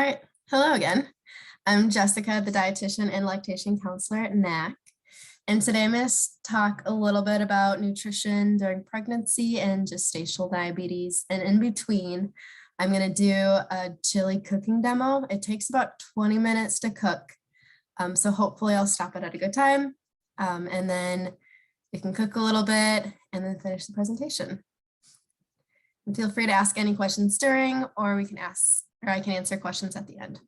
All right, hello again. I'm Jessica, the dietitian and lactation counselor at NACC. And today I'm going to talk a little bit about nutrition during pregnancy and gestational diabetes. And in between, I'm going to do a chili cooking demo. It takes about 20 minutes to cook. So hopefully I'll stop it at a good time. And then we can cook a little bit and then finish the presentation. And feel free to ask any questions during, or I can answer questions at the end.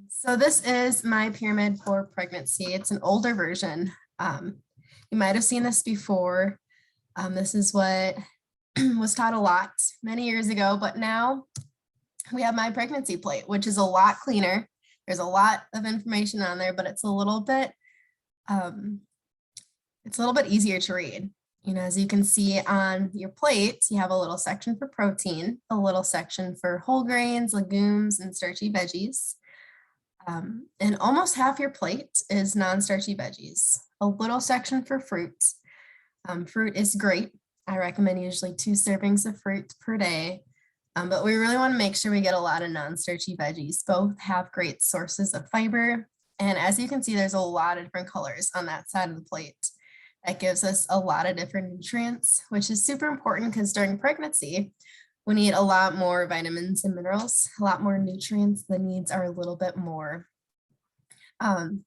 So this is my pyramid for pregnancy. It's an older version. You might have seen this before. This is what was taught a lot many years ago, but now we have my pregnancy plate, which is a lot cleaner. There's a lot of information on there, but it's a little bit easier to read. You know, as you can see on your plate, you have a little section for protein, a little section for whole grains, legumes, and starchy veggies. And almost half your plate is non-starchy veggies. A little section for fruits. Fruit is great. I recommend usually 2 servings of fruit per day. But we really want to make sure we get a lot of non-starchy veggies. Both have great sources of fiber. And as you can see, there's a lot of different colors on that side of the plate. That gives us a lot of different nutrients, which is super important because during pregnancy, we need a lot more vitamins and minerals, a lot more nutrients. The needs are a little bit more. And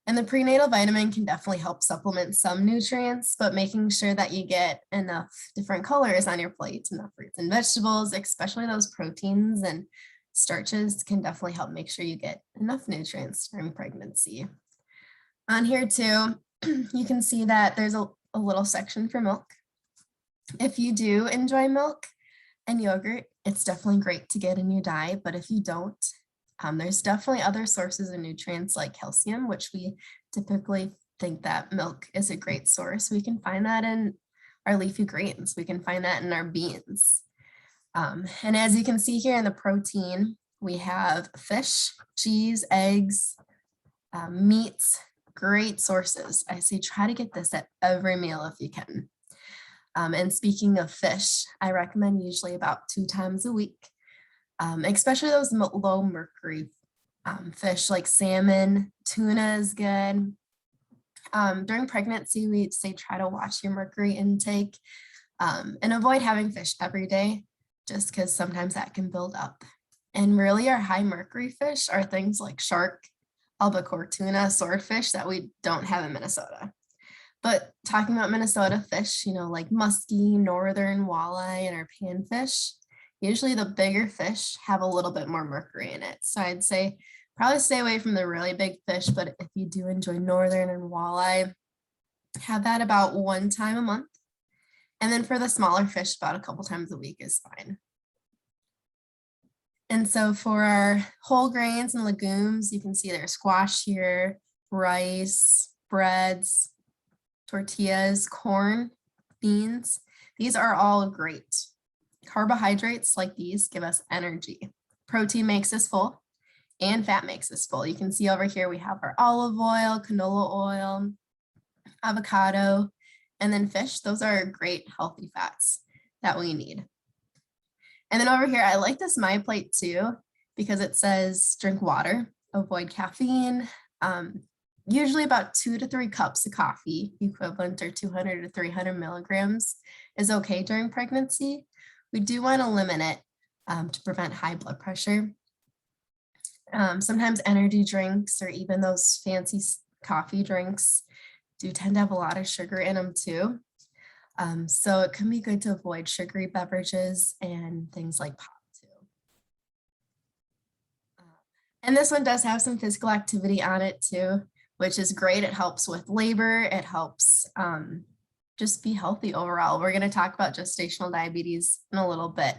the prenatal vitamin can definitely help supplement some nutrients, but making sure that you get enough different colors on your plate, enough fruits and vegetables, especially those proteins and starches, can definitely help make sure you get enough nutrients during pregnancy. On here too, you can see that there's a little section for milk. If you do enjoy milk and yogurt, it's definitely great to get in your diet, but if you don't, there's definitely other sources of nutrients like calcium, which we typically think that milk is a great source. We can find that in our leafy greens. We can find that in our beans. And as you can see here in the protein, we have fish, cheese, eggs, meats, great sources. I say try to get this at every meal if you can. And speaking of fish, I recommend usually about 2 times a week, especially those low mercury fish like salmon. Tuna is good. During pregnancy, we say try to watch your mercury intake and avoid having fish every day, just because sometimes that can build up. And really our high mercury fish are things like shark, albacore tuna, swordfish that we don't have in Minnesota. But talking about Minnesota fish, you know, like muskie, northern walleye, and our panfish, usually the bigger fish have a little bit more mercury in it. So I'd say probably stay away from the really big fish, but if you do enjoy northern and walleye, have that about 1 time a month. And then for the smaller fish, about a couple times a week is fine. And so for our whole grains and legumes, you can see there's squash here, rice, breads, tortillas, corn, beans. These are all great. Carbohydrates like these give us energy. Protein makes us full and fat makes us full. You can see over here we have our olive oil, canola oil, avocado, and then fish. Those are great healthy fats that we need. And then over here, I like this My Plate too, because it says drink water, avoid caffeine, usually about 2 to 3 cups of coffee equivalent or 200 to 300 milligrams is okay during pregnancy. We do want to limit it to prevent high blood pressure. Sometimes energy drinks or even those fancy coffee drinks do tend to have a lot of sugar in them too. So it can be good to avoid sugary beverages and things like pop too. And this one does have some physical activity on it too, which is great. It helps with labor. It helps just be healthy overall. We're going to talk about gestational diabetes in a little bit,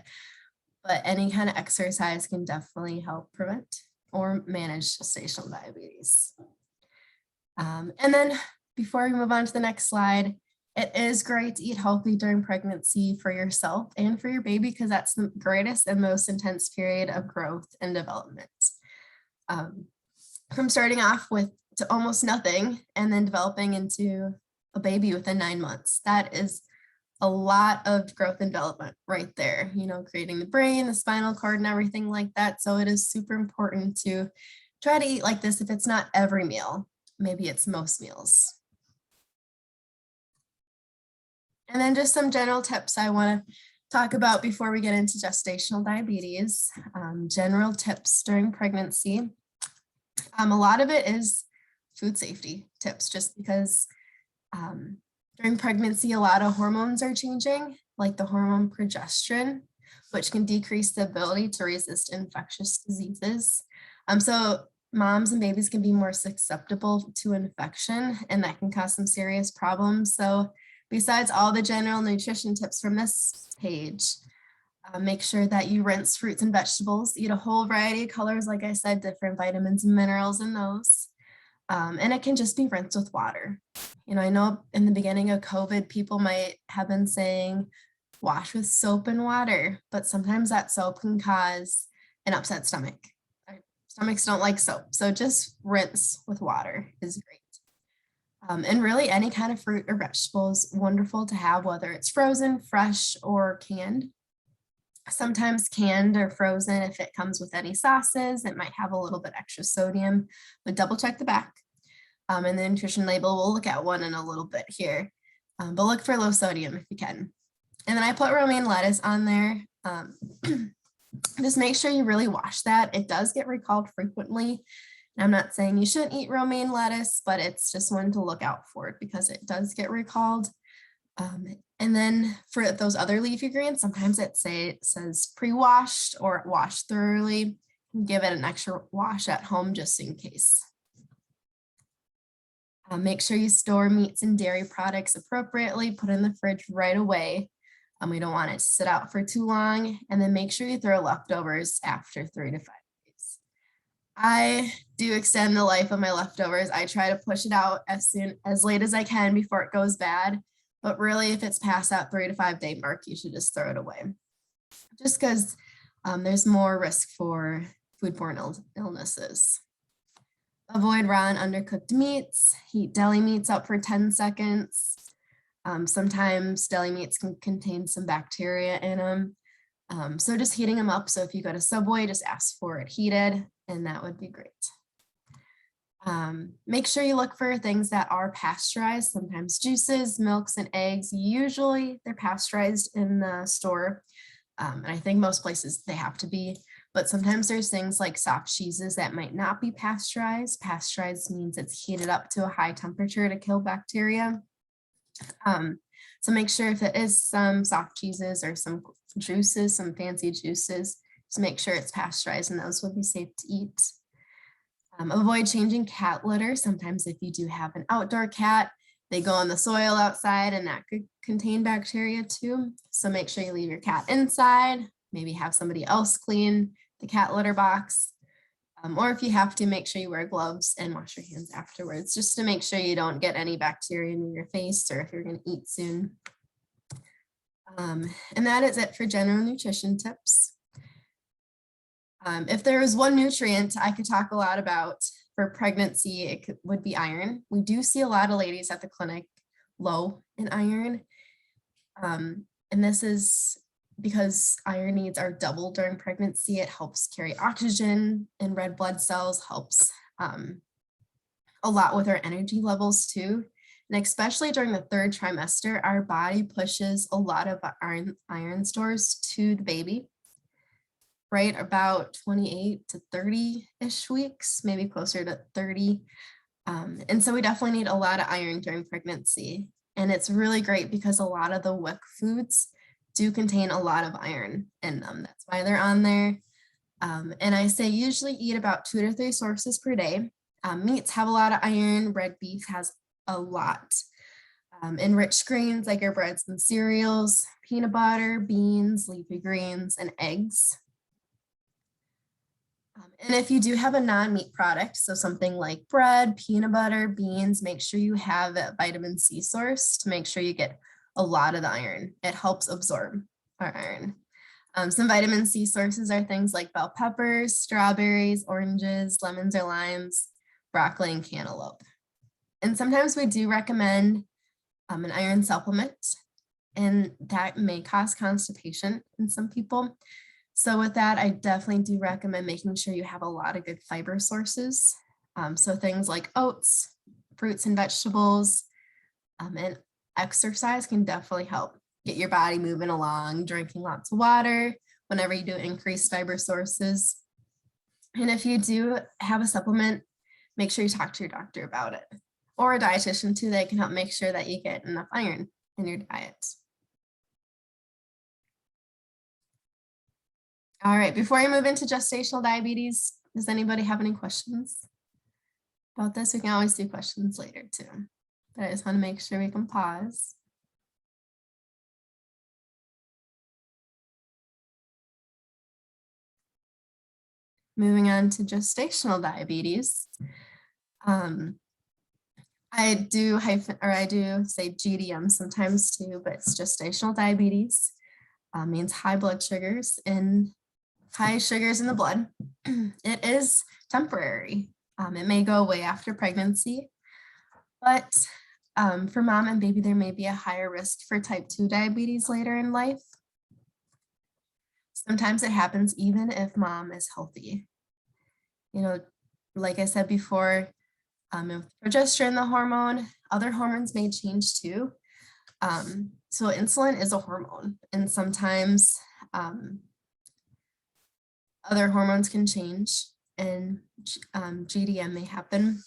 but any kind of exercise can definitely help prevent or manage gestational diabetes. And then before we move on to the next slide, it is great to eat healthy during pregnancy for yourself and for your baby because that's the greatest and most intense period of growth and development. From starting off with to almost nothing and then developing into a baby within 9 months. That is a lot of growth and development right there, you know, creating the brain, the spinal cord and everything like that. So it is super important to try to eat like this if it's not every meal, maybe it's most meals. And then just some general tips I want to talk about before we get into gestational diabetes. General tips during pregnancy. A lot of it is food safety tips, just because during pregnancy, a lot of hormones are changing, like the hormone progesterone, which can decrease the ability to resist infectious diseases. So moms and babies can be more susceptible to infection, and that can cause some serious problems. So besides all the general nutrition tips from this page, make sure that you rinse fruits and vegetables, eat a whole variety of colors, like I said, different vitamins and minerals in those. And it can just be rinsed with water. You know, I know in the beginning of COVID, people might have been saying, wash with soap and water, but sometimes that soap can cause an upset stomach. Our stomachs don't like soap, so just rinse with water is great. And really any kind of fruit or vegetable is wonderful to have, whether it's frozen, fresh, or canned. Sometimes canned or frozen, if it comes with any sauces, it might have a little bit extra sodium, but double check the back. And the nutrition label, we'll look at one in a little bit here, but look for low sodium if you can. And then I put romaine lettuce on there. Just make sure you really wash that. It does get recalled frequently. I'm not saying you shouldn't eat romaine lettuce, but it's just one to look out for because it does get recalled. And then for those other leafy greens, sometimes it says pre-washed or washed thoroughly. Give it an extra wash at home just in case. Make sure you store meats and dairy products appropriately, put in the fridge right away. We don't want it to sit out for too long. And then make sure you throw leftovers after 3 to 5 days. I do extend the life of my leftovers. I try to push it out as late as I can before it goes bad. But really, if it's past that 3 to 5 day mark, you should just throw it away. Just because there's more risk for foodborne illnesses. Avoid raw and undercooked meats. Heat deli meats up for 10 seconds. Sometimes deli meats can contain some bacteria in them. So just heating them up. So if you go to Subway, just ask for it heated, and that would be great. Make sure you look for things that are pasteurized, sometimes juices, milks, and eggs. Usually they're pasteurized in the store. And I think most places they have to be, but sometimes there's things like soft cheeses that might not be pasteurized. Pasteurized means it's heated up to a high temperature to kill bacteria. So make sure if it is some soft cheeses or some juices, some fancy juices, just make sure it's pasteurized and those will be safe to eat. Avoid changing cat litter. Sometimes if you do have an outdoor cat, they go on the soil outside and that could contain bacteria too. So make sure you leave your cat inside, maybe have somebody else clean the cat litter box. Or if you have to, make sure you wear gloves and wash your hands afterwards, just to make sure you don't get any bacteria in your face or if you're going to eat soon. And that is it for general nutrition tips. If there was one nutrient I could talk a lot about for pregnancy, it would be iron. We do see a lot of ladies at the clinic low in iron. And this is because iron needs are doubled during pregnancy. It helps carry oxygen in red blood cells, helps a lot with our energy levels too. And especially during the 3rd trimester, our body pushes a lot of iron stores to the baby, right? About 28 to 30-ish weeks, maybe closer to 30. And so we definitely need a lot of iron during pregnancy. And it's really great because a lot of the WIC foods do contain a lot of iron in them. That's why they're on there. And I say usually eat about 2 to 3 sources per day. Meats have a lot of iron. Red beef has a lot. Enriched grains like your breads and cereals, peanut butter, beans, leafy greens, and eggs. And if you do have a non-meat product, so something like bread, peanut butter, beans, make sure you have a vitamin C source to make sure you get a lot of the iron. It helps absorb our iron. Some vitamin C sources are things like bell peppers, strawberries, oranges, lemons or limes, broccoli, and cantaloupe. And sometimes we do recommend an iron supplement. and that may cause constipation in some people. So with that, I definitely do recommend making sure you have a lot of good fiber sources. So things like oats, fruits and vegetables, and exercise can definitely help get your body moving along, drinking lots of water whenever you do increase fiber sources. And if you do have a supplement, make sure you talk to your doctor about it, or a dietitian too. They can help make sure that you get enough iron in your diet. All right, before I move into gestational diabetes, does anybody have any questions about this? We can always do questions later too, but I just want to make sure we can pause. Moving on to gestational diabetes. I do say GDM sometimes too, but it's gestational diabetes. Means high blood sugars and high sugars in the blood. It is temporary. It may go away after pregnancy, but for mom and baby, there may be a higher risk for type 2 diabetes later in life. Sometimes it happens even if mom is healthy. You know, like I said before, with progesterone, the hormone, other hormones may change too. So insulin is a hormone, and sometimes other hormones can change, and GDM may happen.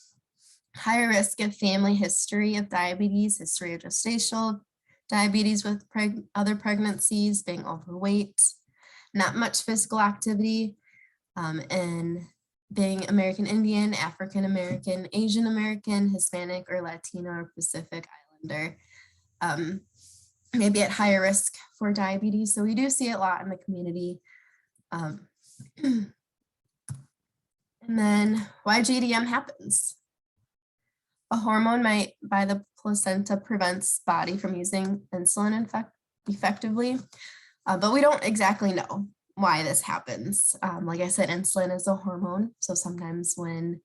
Higher risk of family history of diabetes, history of gestational diabetes with other pregnancies, being overweight, not much physical activity, and being American Indian, African American, Asian American, Hispanic or Latino or Pacific Islander, maybe at higher risk for diabetes. So we do see it a lot in the community. And then why GDM happens. A hormone by the placenta prevents body from using insulin effectively, but we don't exactly know why this happens. Like I said, insulin is a hormone. So sometimes when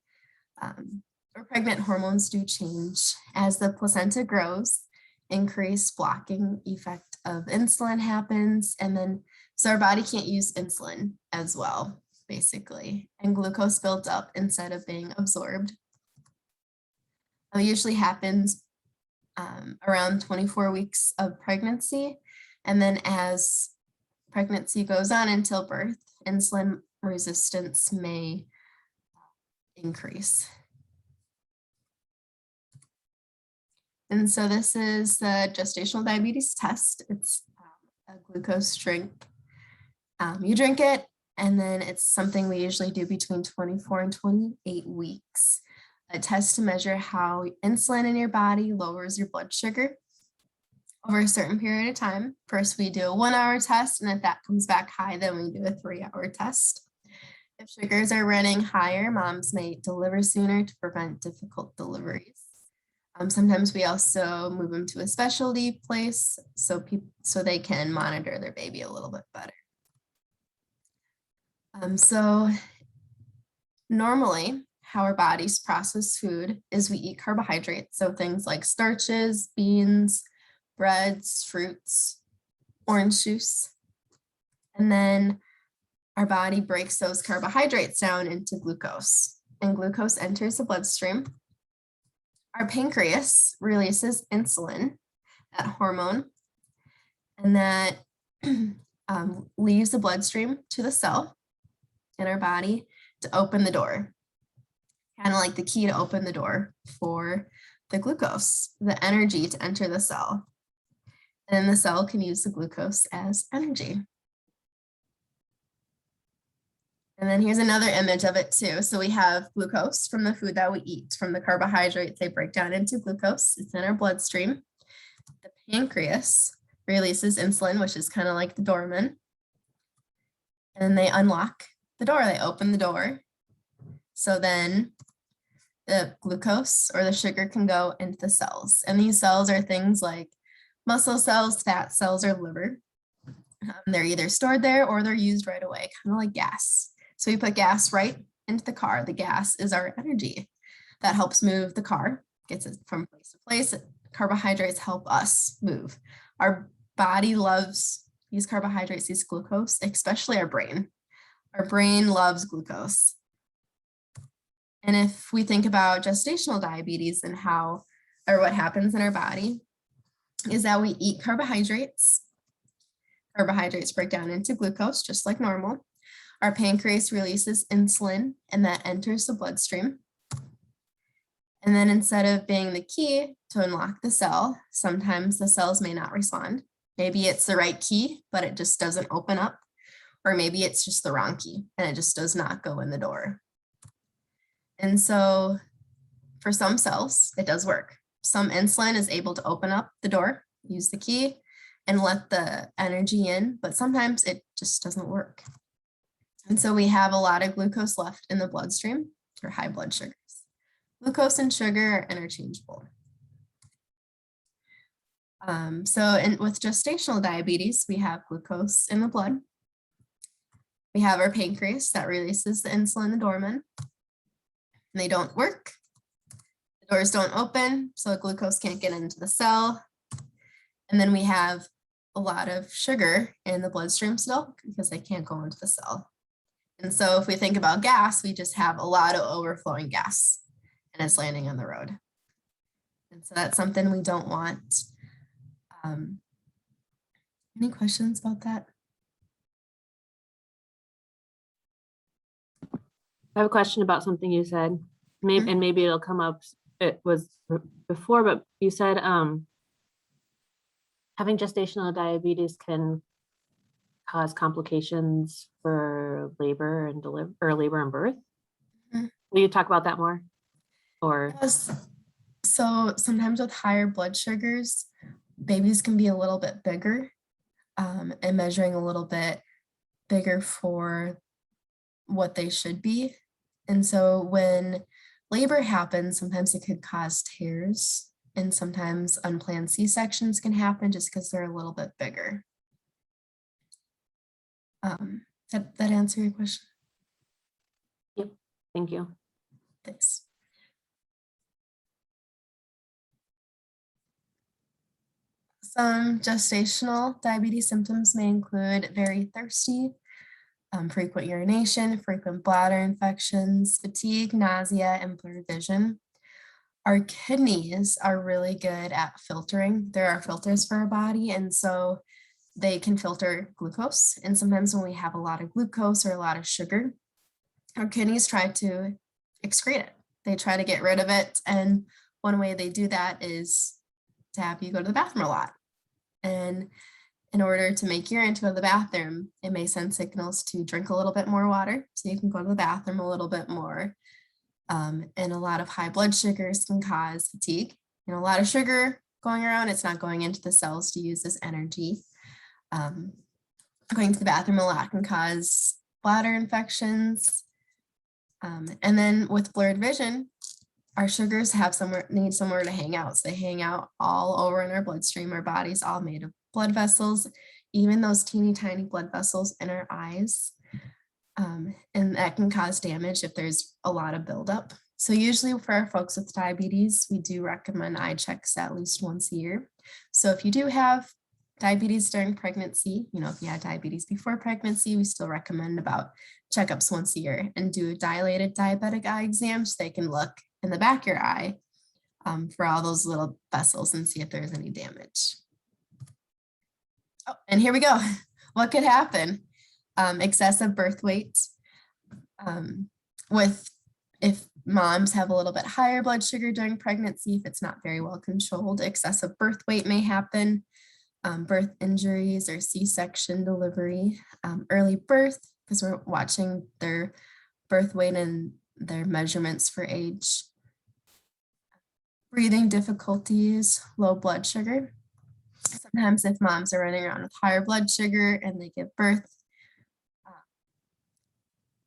or pregnant hormones do change as the placenta grows, increased blocking effect of insulin happens. And then, so our body can't use insulin as well, basically, and glucose builds up instead of being absorbed. It usually happens around 24 weeks of pregnancy. And then as pregnancy goes on until birth, insulin resistance may increase. And so this is the gestational diabetes test. It's a glucose drink. You drink it, and then it's something we usually do between 24 and 28 weeks. A test to measure how insulin in your body lowers your blood sugar over a certain period of time. First, we do a 1-hour test, and if that comes back high, then we do a 3-hour test. If sugars are running higher, moms may deliver sooner to prevent difficult deliveries. Sometimes we also move them to a specialty place so they can monitor their baby a little bit better. So normally, how our bodies process food is we eat carbohydrates, so things like starches, beans, breads, fruits, orange juice, and then our body breaks those carbohydrates down into glucose, and glucose enters the bloodstream. Our pancreas releases insulin, that hormone, and that leaves the bloodstream to the cell in our body to open the door, kind of like the key to open the door for the glucose, the energy to enter the cell. And the cell can use the glucose as energy. And then here's another image of it too. So we have glucose from the food that we eat, from the carbohydrates, they break down into glucose. It's in our bloodstream. The pancreas releases insulin, which is kind of like the doorman. And they unlock the door, they open the door. So then the glucose or the sugar can go into the cells. And these cells are things like muscle cells, fat cells, or liver. They're either stored there or they're used right away, kind of like gas. So we put gas right into the car. The gas is our energy that helps move the car, gets it from place to place. Carbohydrates help us move. Our body loves these carbohydrates, these glucose, especially our brain. Our brain loves glucose. And if we think about gestational diabetes and how, or what happens in our body, is that we eat carbohydrates. Carbohydrates break down into glucose, just like normal. Our pancreas releases insulin, and that enters the bloodstream. And then instead of being the key to unlock the cell, sometimes the cells may not respond. Maybe it's the right key, but it just doesn't open up. Or maybe it's just the wrong key and it just does not go in the door. And so for some cells, it does work. Some insulin is able to open up the door, use the key, and let the energy in, but sometimes it just doesn't work. And so we have a lot of glucose left in the bloodstream, or high blood sugars. Glucose and sugar are interchangeable. With gestational diabetes, we have glucose in the blood. We have our pancreas that releases the insulin, the doorman, and they don't work. The doors don't open, so glucose can't get into the cell. And then we have a lot of sugar in the bloodstream still because they can't go into the cell. And so if we think about gas, we just have a lot of overflowing gas and it's landing on the road. And so that's something we don't want. Any questions about that? I have a question about something you said, maybe, and maybe it'll come up. It was before, but you said having gestational diabetes can cause complications for labor and labor and birth. Will you talk about that more? Or yes. So sometimes with higher blood sugars, babies can be a little bit bigger and measuring a little bit bigger for what they should be. And so when labor happens, sometimes it could cause tears, and sometimes unplanned C-sections can happen just because they're a little bit bigger. That answer your question? Yep, thank you. Thanks. Some gestational diabetes symptoms may include very thirsty, frequent urination, frequent bladder infections, fatigue, nausea, and blurred vision. Our kidneys are really good at filtering. There are filters for our body, and so they can filter glucose. And sometimes when we have a lot of glucose or a lot of sugar, our kidneys try to excrete it. They try to get rid of it. And one way they do that is to have you go to the bathroom a lot. And in order to make urine to go to the bathroom, it may send signals to drink a little bit more water so you can go to the bathroom a little bit more. And a lot of high blood sugars can cause fatigue. A lot of sugar going around, it's not going into the cells to use as energy. Going to the bathroom a lot can cause bladder infections. And then with blurred vision, our sugars need somewhere to hang out. So they hang out all over in our bloodstream. Our body's all made of blood vessels, even those teeny tiny blood vessels in our eyes. And that can cause damage if there's a lot of buildup. So usually for our folks with diabetes, we do recommend eye checks at least once a year. So if you do have diabetes during pregnancy, if you had diabetes before pregnancy, we still recommend about checkups once a year and do a dilated diabetic eye exam so they can look in the back of your eye for all those little vessels and see if there's any damage. Oh, and here we go. What could happen? Excessive birth weight. If moms have a little bit higher blood sugar during pregnancy, if it's not very well controlled, excessive birth weight may happen. Birth injuries or C-section delivery, early birth, because we're watching their birth weight and their measurements for age. Breathing difficulties, low blood sugar. Sometimes if moms are running around with higher blood sugar and they give birth,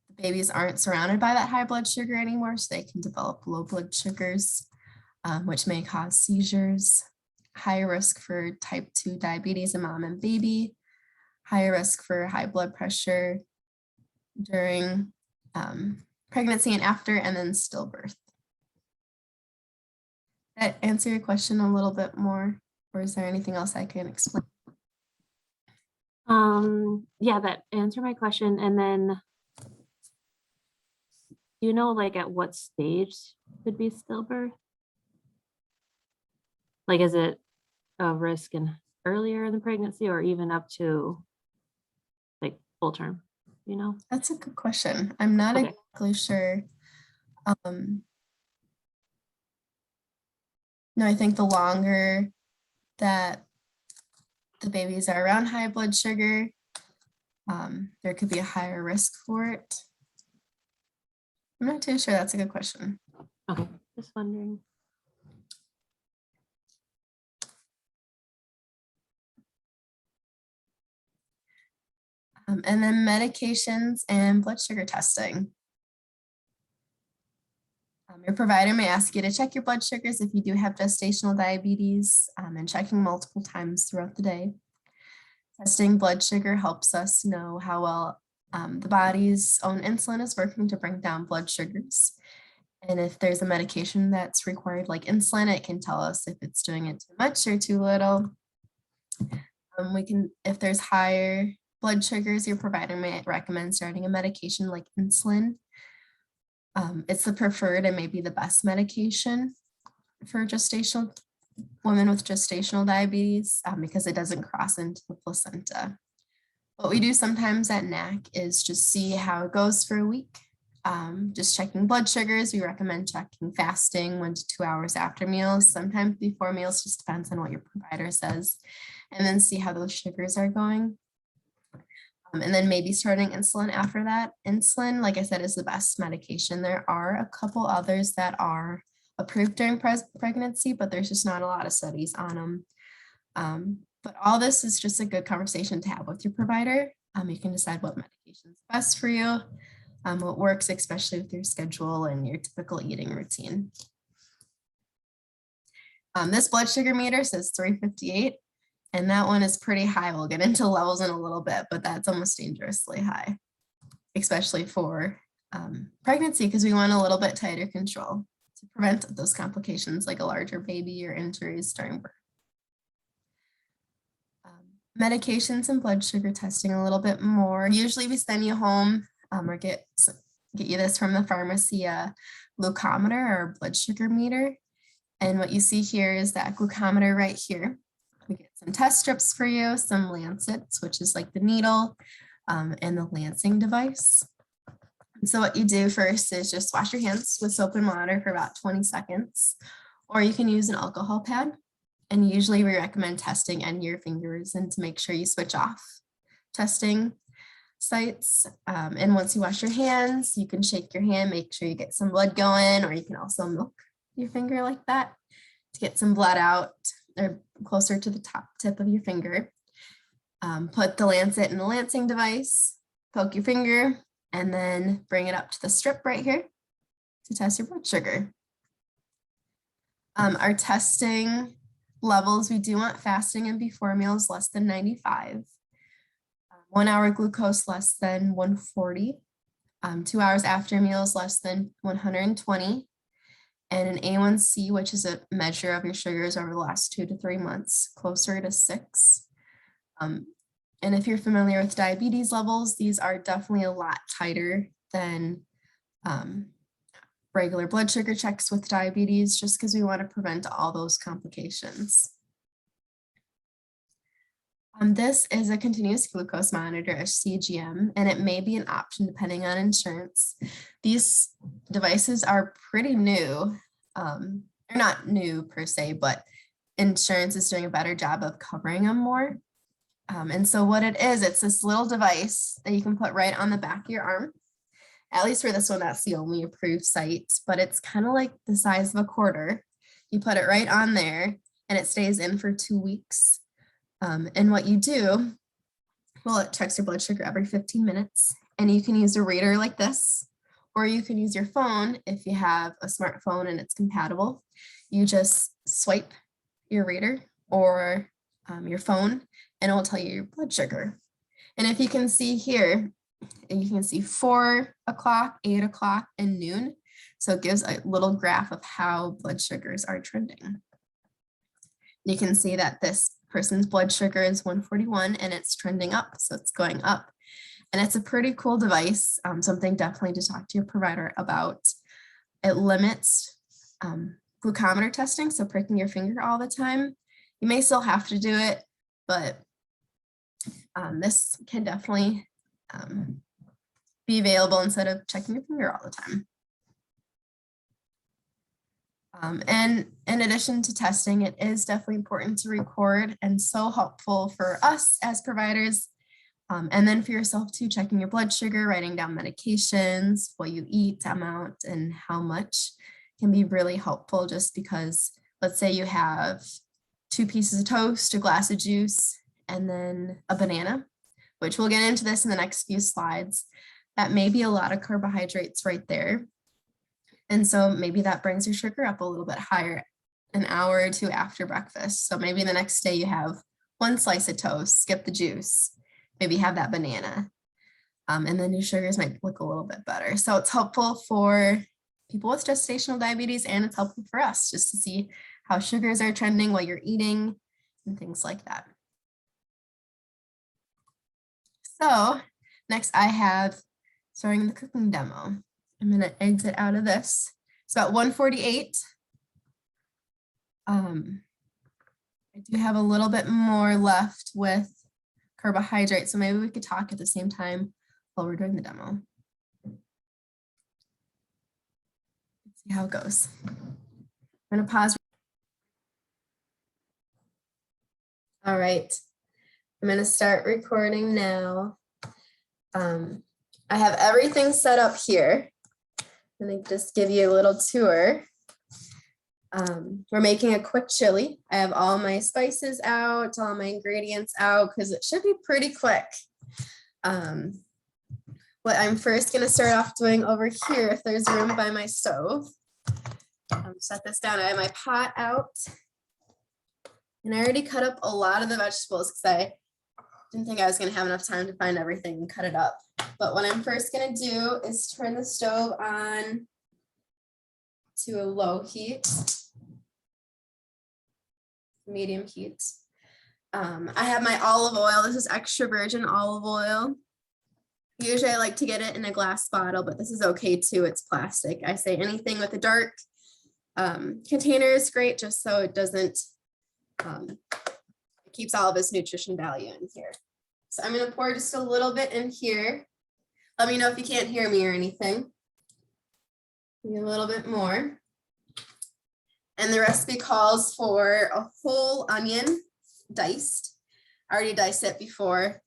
the babies aren't surrounded by that high blood sugar anymore, so they can develop low blood sugars, which may cause seizures. Higher risk for type 2 diabetes in mom and baby. Higher risk for high blood pressure during pregnancy and after, and then stillbirth. That answer your question a little bit more, or is there anything else I can explain? Yeah, that answered my question. And then, you know, like at what stage could be stillbirth? Like, is it a risk in earlier in the pregnancy or even up to like full term, you know? That's a good question. I'm not Okay. exactly sure. No, I think the longer that the babies are around high blood sugar, there could be a higher risk for it. I'm not too sure. That's a good question. Okay, just wondering. And then medications and blood sugar testing. Your provider may ask you to check your blood sugars if you do have gestational diabetes, and checking multiple times throughout the day. Testing blood sugar helps us know how well the body's own insulin is working to bring down blood sugars. And if there's a medication that's required, like insulin, it can tell us if it's doing it too much or too little. If there's higher blood sugars, your provider may recommend starting a medication like insulin. It's the preferred and maybe the best medication for women with gestational diabetes because it doesn't cross into the placenta. What we do sometimes at NACC is just see how it goes for a week. Just checking blood sugars. We recommend checking fasting 1 to 2 hours after meals, sometimes before meals, just depends on what your provider says, and then see how those sugars are going. And then maybe starting insulin after that. Insulin, like I said, is the best medication. There are a couple others that are approved during pregnancy, but there's just not a lot of studies on them. But all this is just a good conversation to have with your provider. You can decide what medication is best for you, what works, especially with your schedule and your typical eating routine. This blood sugar meter says 358. And that one is pretty high. We'll get into levels in a little bit, but that's almost dangerously high, especially for pregnancy, because we want a little bit tighter control to prevent those complications like a larger baby or injuries during birth. Medications and blood sugar testing a little bit more. Usually we send you home or get you this from the pharmacy, a glucometer or blood sugar meter. And what you see here is that glucometer right here. We get some test strips for you, some lancets, which is like the needle, and the lancing device. And so what you do first is just wash your hands with soap and water for about 20 seconds, or you can use an alcohol pad. And usually we recommend testing end your fingers and to make sure you switch off testing sites. And once you wash your hands, you can shake your hand, make sure you get some blood going, or you can also milk your finger like that to get some blood out or closer to the top tip of your finger. Put the lancet in the lancing device, poke your finger, and then bring it up to the strip right here to test your blood sugar. Our testing levels, we do want fasting and before meals less than 95. 1 hour glucose less than 140. 2 hours after meals less than 120. And an A1C, which is a measure of your sugars over the last 2 to 3 months, closer to 6. And if you're familiar with diabetes levels, these are definitely a lot tighter than regular blood sugar checks with diabetes, just because we want to prevent all those complications. This is a continuous glucose monitor, a CGM, and it may be an option depending on insurance. These devices are pretty new. They're not new per se, but insurance is doing a better job of covering them more. And so what it is, it's this little device that you can put right on the back of your arm. At least for this one, that's the only approved site, but it's kind of like the size of a quarter. You put it right on there and it stays in for 2 weeks. And what you do, well, it checks your blood sugar every 15 minutes, and you can use a reader like this, or you can use your phone if you have a smartphone and it's compatible. You just swipe your reader or your phone, and it will tell you your blood sugar. And if you can see here, you can see 4 o'clock, 8 o'clock, and noon. So it gives a little graph of how blood sugars are trending. You can see that this person's blood sugar is 141 and it's trending up, so it's going up. And it's a pretty cool device, something definitely to talk to your provider about. It limits glucometer testing, so pricking your finger all the time. You may still have to do it, but this can definitely be available instead of checking your finger all the time. And in addition to testing, it is definitely important to record, and so helpful for us as providers. And then for yourself too, checking your blood sugar, writing down medications, what you eat, amount, and how much can be really helpful, just because let's say you have 2 pieces of toast, a glass of juice, and then a banana, which we'll get into this in the next few slides. That may be a lot of carbohydrates right there. And so maybe that brings your sugar up a little bit higher an hour or 2 after breakfast. So maybe the next day you have 1 slice of toast, skip the juice, maybe have that banana. And then your sugars might look a little bit better. So it's helpful for people with gestational diabetes, and it's helpful for us just to see how sugars are trending, what you're eating, and things like that. So next I have starting the cooking demo. I'm going to exit out of this. It's about 1:48. I do have a little bit more left with carbohydrates, so maybe we could talk at the same time while we're doing the demo. Let's see how it goes. I'm going to pause. All right. I'm going to start recording now. I have everything set up here. I'm going to just give you a little tour. We're making a quick chili. I have all my spices out, all my ingredients out, because it should be pretty quick. What I'm first going to start off doing over here, if there's room by my stove, set this down. I have my pot out. And I already cut up a lot of the vegetables because I didn't think I was going to have enough time to find everything and cut it up. But what I'm first going to do is turn the stove on to a low heat, medium heat. I have my olive oil. This is extra virgin olive oil. Usually I like to get it in a glass bottle, but this is okay too. It's plastic. I say anything with a dark container is great, just so it doesn't, it keeps all of its nutrition value in here. So I'm going to pour just a little bit in here. Let me know if you can't hear me or anything. Maybe a little bit more. And the recipe calls for a whole onion diced. I already diced it before.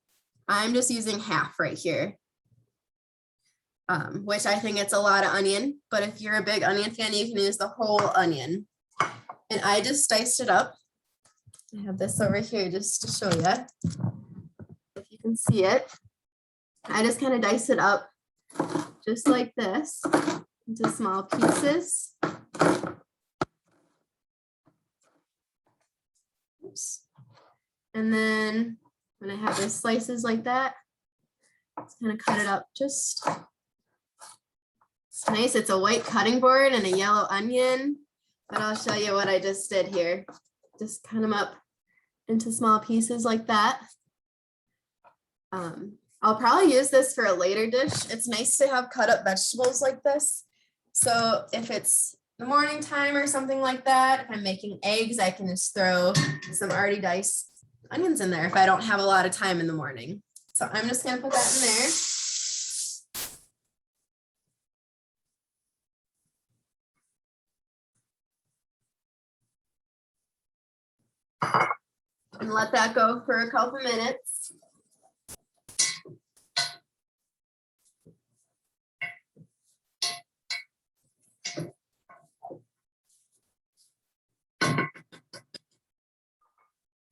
I'm just using half right here, which I think it's a lot of onion, but if you're a big onion fan, you can use the whole onion. And I just diced it up. I have this over here just to show you, if you can see it. I just kind of dice it up just like this into small pieces. Oops. And then when I have the slices like that, just kind of cut it up just, it's nice. It's a white cutting board and a yellow onion, but I'll show you what I just did here. Just cut them up into small pieces like that. I'll probably use this for a later dish. It's nice to have cut up vegetables like this. So if it's the morning time or something like that, if I'm making eggs, I can just throw some already diced onions in there if I don't have a lot of time in the morning. So I'm just going to put that in there. And let that go for a couple minutes.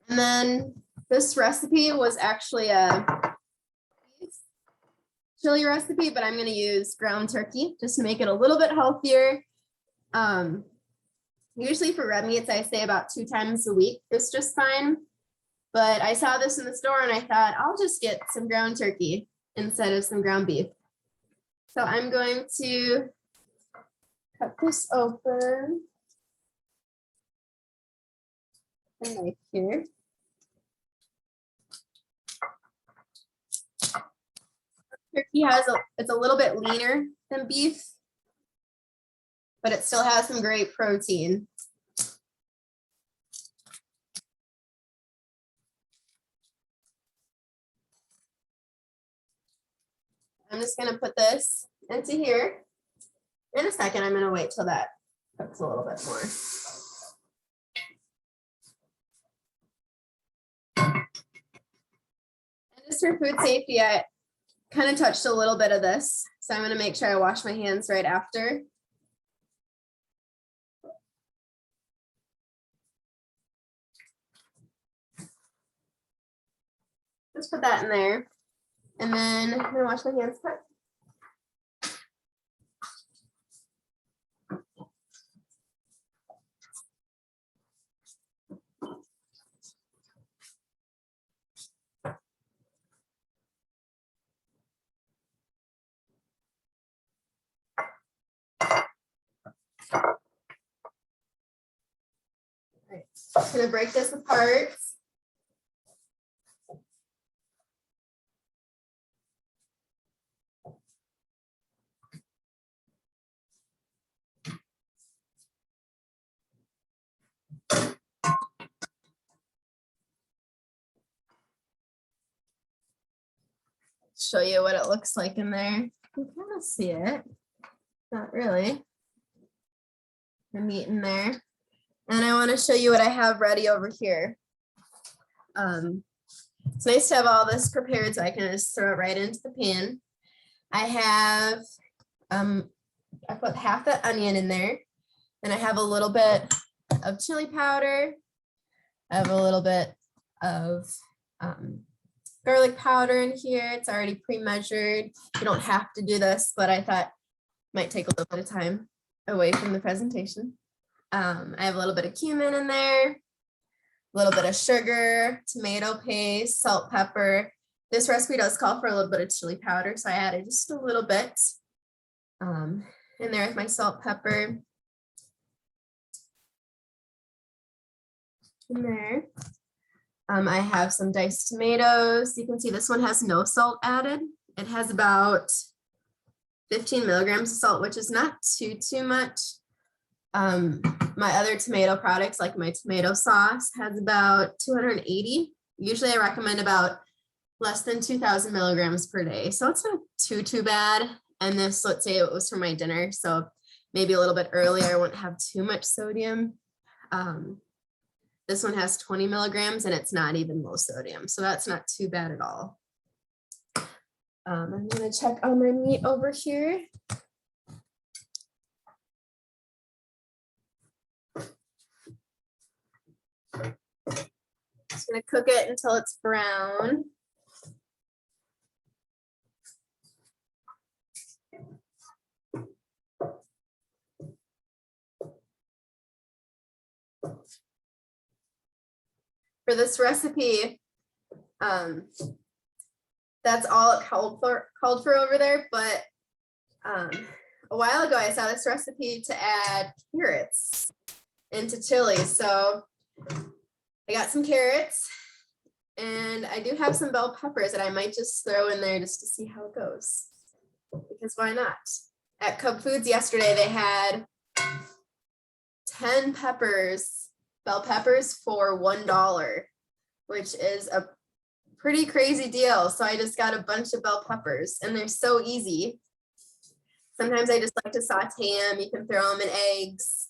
And then this recipe was actually a chili recipe, but I'm going to use ground turkey just to make it a little bit healthier. Usually for red meats, I say about 2 times a week is just fine. But I saw this in the store and I thought I'll just get some ground turkey instead of some ground beef. So I'm going to cut this open. A knife here. Turkey it's a little bit leaner than beef, but it still has some great protein. I'm just gonna put this into here. In a second, I'm gonna wait till that cooks a little bit more. And just for food safety, I kind of touched a little bit of this, so I'm gonna make sure I wash my hands right after. Just put that in there. And then I'm gonna wash my hands quick. Right. I'm gonna break this apart. Show you what it looks like in there. You can kind of see it. Not really. The meat in there. And I want to show you what I have ready over here. It's nice to have all this prepared so I can just throw it right into the pan. I have, I put half the onion in there. And I have a little bit of chili powder. I have a little bit of garlic powder in here. It's already pre-measured. You don't have to do this, but I thought it might take a little bit of time away from the presentation. I have a little bit of cumin in there, a little bit of sugar, tomato paste, salt, pepper. This recipe does call for a little bit of chili powder, so I added just a little bit in there with my salt, pepper. In there. I have some diced tomatoes. You can see this one has no salt added. It has about 15 milligrams of salt, which is not too much. My other tomato products, like my tomato sauce, has about 280. Usually I recommend about less than 2,000 milligrams per day. So it's not too bad. And this, let's say it was for my dinner, so maybe a little bit earlier, I wouldn't have too much sodium. This one has 20 milligrams and it's not even low sodium. So that's not too bad at all. I'm gonna check on my meat over here. Just gonna cook it until it's brown. For this recipe, that's all it called for over there, but a while ago I saw this recipe to add carrots into chili. So I got some carrots and I do have some bell peppers that I might just throw in there just to see how it goes, because why not? At Cub Foods yesterday, they had 10 peppers, bell peppers for $1, which is a pretty crazy deal. So I just got a bunch of bell peppers and they're so easy. Sometimes I just like to saute them. You can throw them in eggs.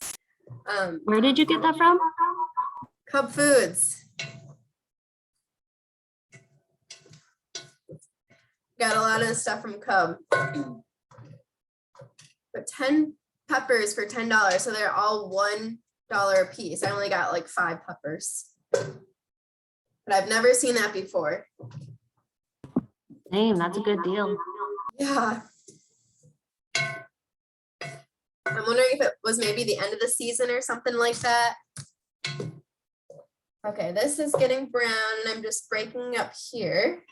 Where did you get that from? Cub Foods. Got a lot of stuff from Cub. But 10 peppers for $10. So they're all $1 a piece. I only got like 5 peppers. But I've never seen that before. Damn, that's a good deal. Yeah. I'm wondering if it was maybe the end of the season or something like that. Okay, this is getting brown and I'm just breaking up here.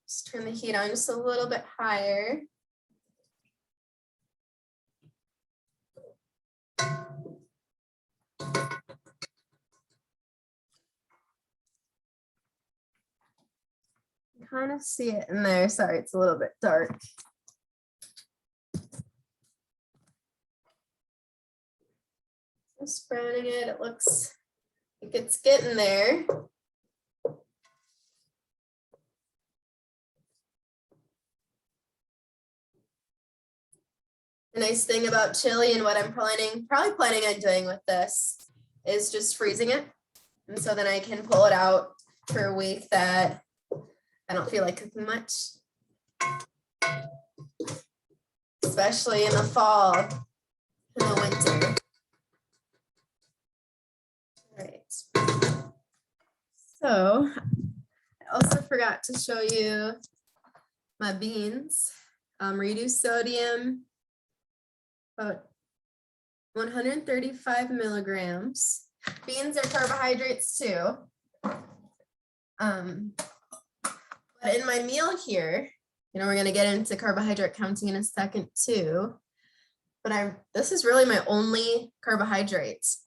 Just turn the heat on just a little bit higher. kind of see it in there. Sorry, it's a little bit dark. Just browning it. It looks like it's getting there. The nice thing about chili and what I'm probably planning on doing with this is just freezing it. And so then I can pull it out for a week that I don't feel like cooking much. Especially in the fall and the winter. All right. So I also forgot to show you my beans. Reduced sodium, about 135 milligrams. Beans are carbohydrates too. But in my meal here, we're going to get into carbohydrate counting in a second too. But this is really my only carbohydrates.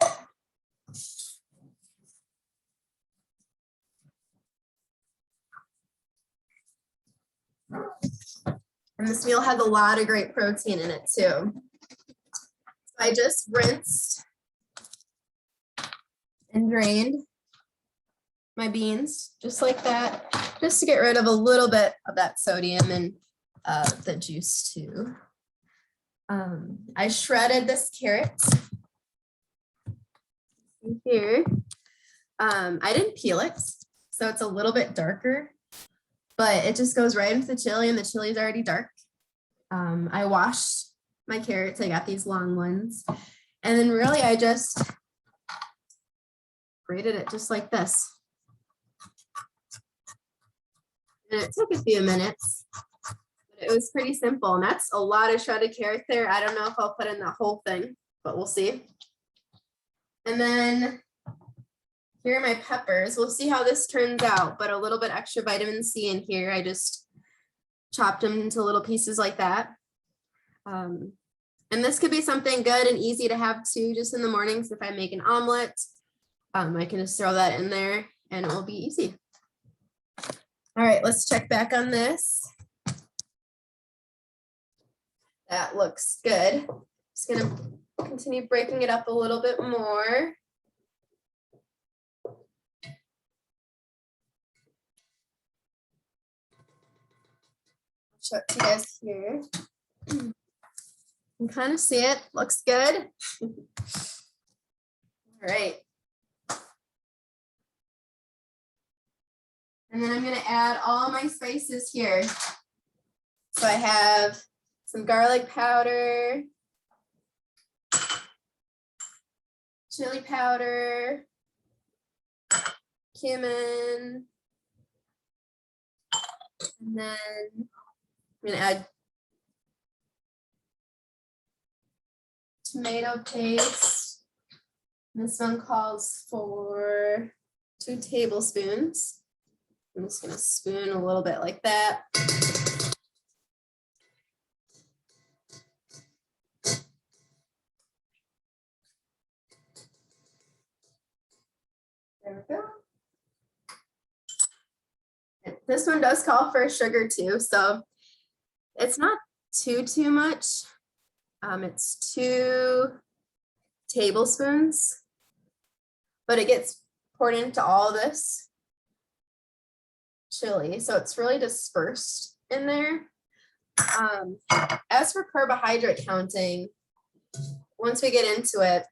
And this meal has a lot of great protein in it too. So I just rinsed and drained my beans just like that, just to get rid of a little bit of that sodium and the juice too. I shredded this carrot here. I didn't peel it, so it's a little bit darker, but it just goes right into the chili, and the chili is already dark. I washed my carrots. I got these long ones, and then really I just grated it just like this. And it took a few minutes, but it was pretty simple. And that's a lot of shredded carrot there. I don't know if I'll put in the whole thing, but we'll see. And then here are my peppers. We'll see how this turns out, but a little bit extra vitamin C in here. I just chopped them into little pieces like that. And this could be something good and easy to have too, just in the mornings. If I make an omelet, I can just throw that in there and it will be easy. All right, let's check back on this. That looks good. Just gonna continue breaking it up a little bit more. Show it to you guys here. You can kind of see it, looks good. All right. And then I'm going to add all my spices here. So I have some garlic powder, chili powder, cumin, and then I'm going to add tomato paste. This one calls for 2 tablespoons. I'm just going to spoon a little bit like that. There we go. And this one does call for sugar too, so it's not too much. It's 2 tablespoons, but it gets poured into all this chili, so it's really dispersed in there. As for carbohydrate counting, once we get into it,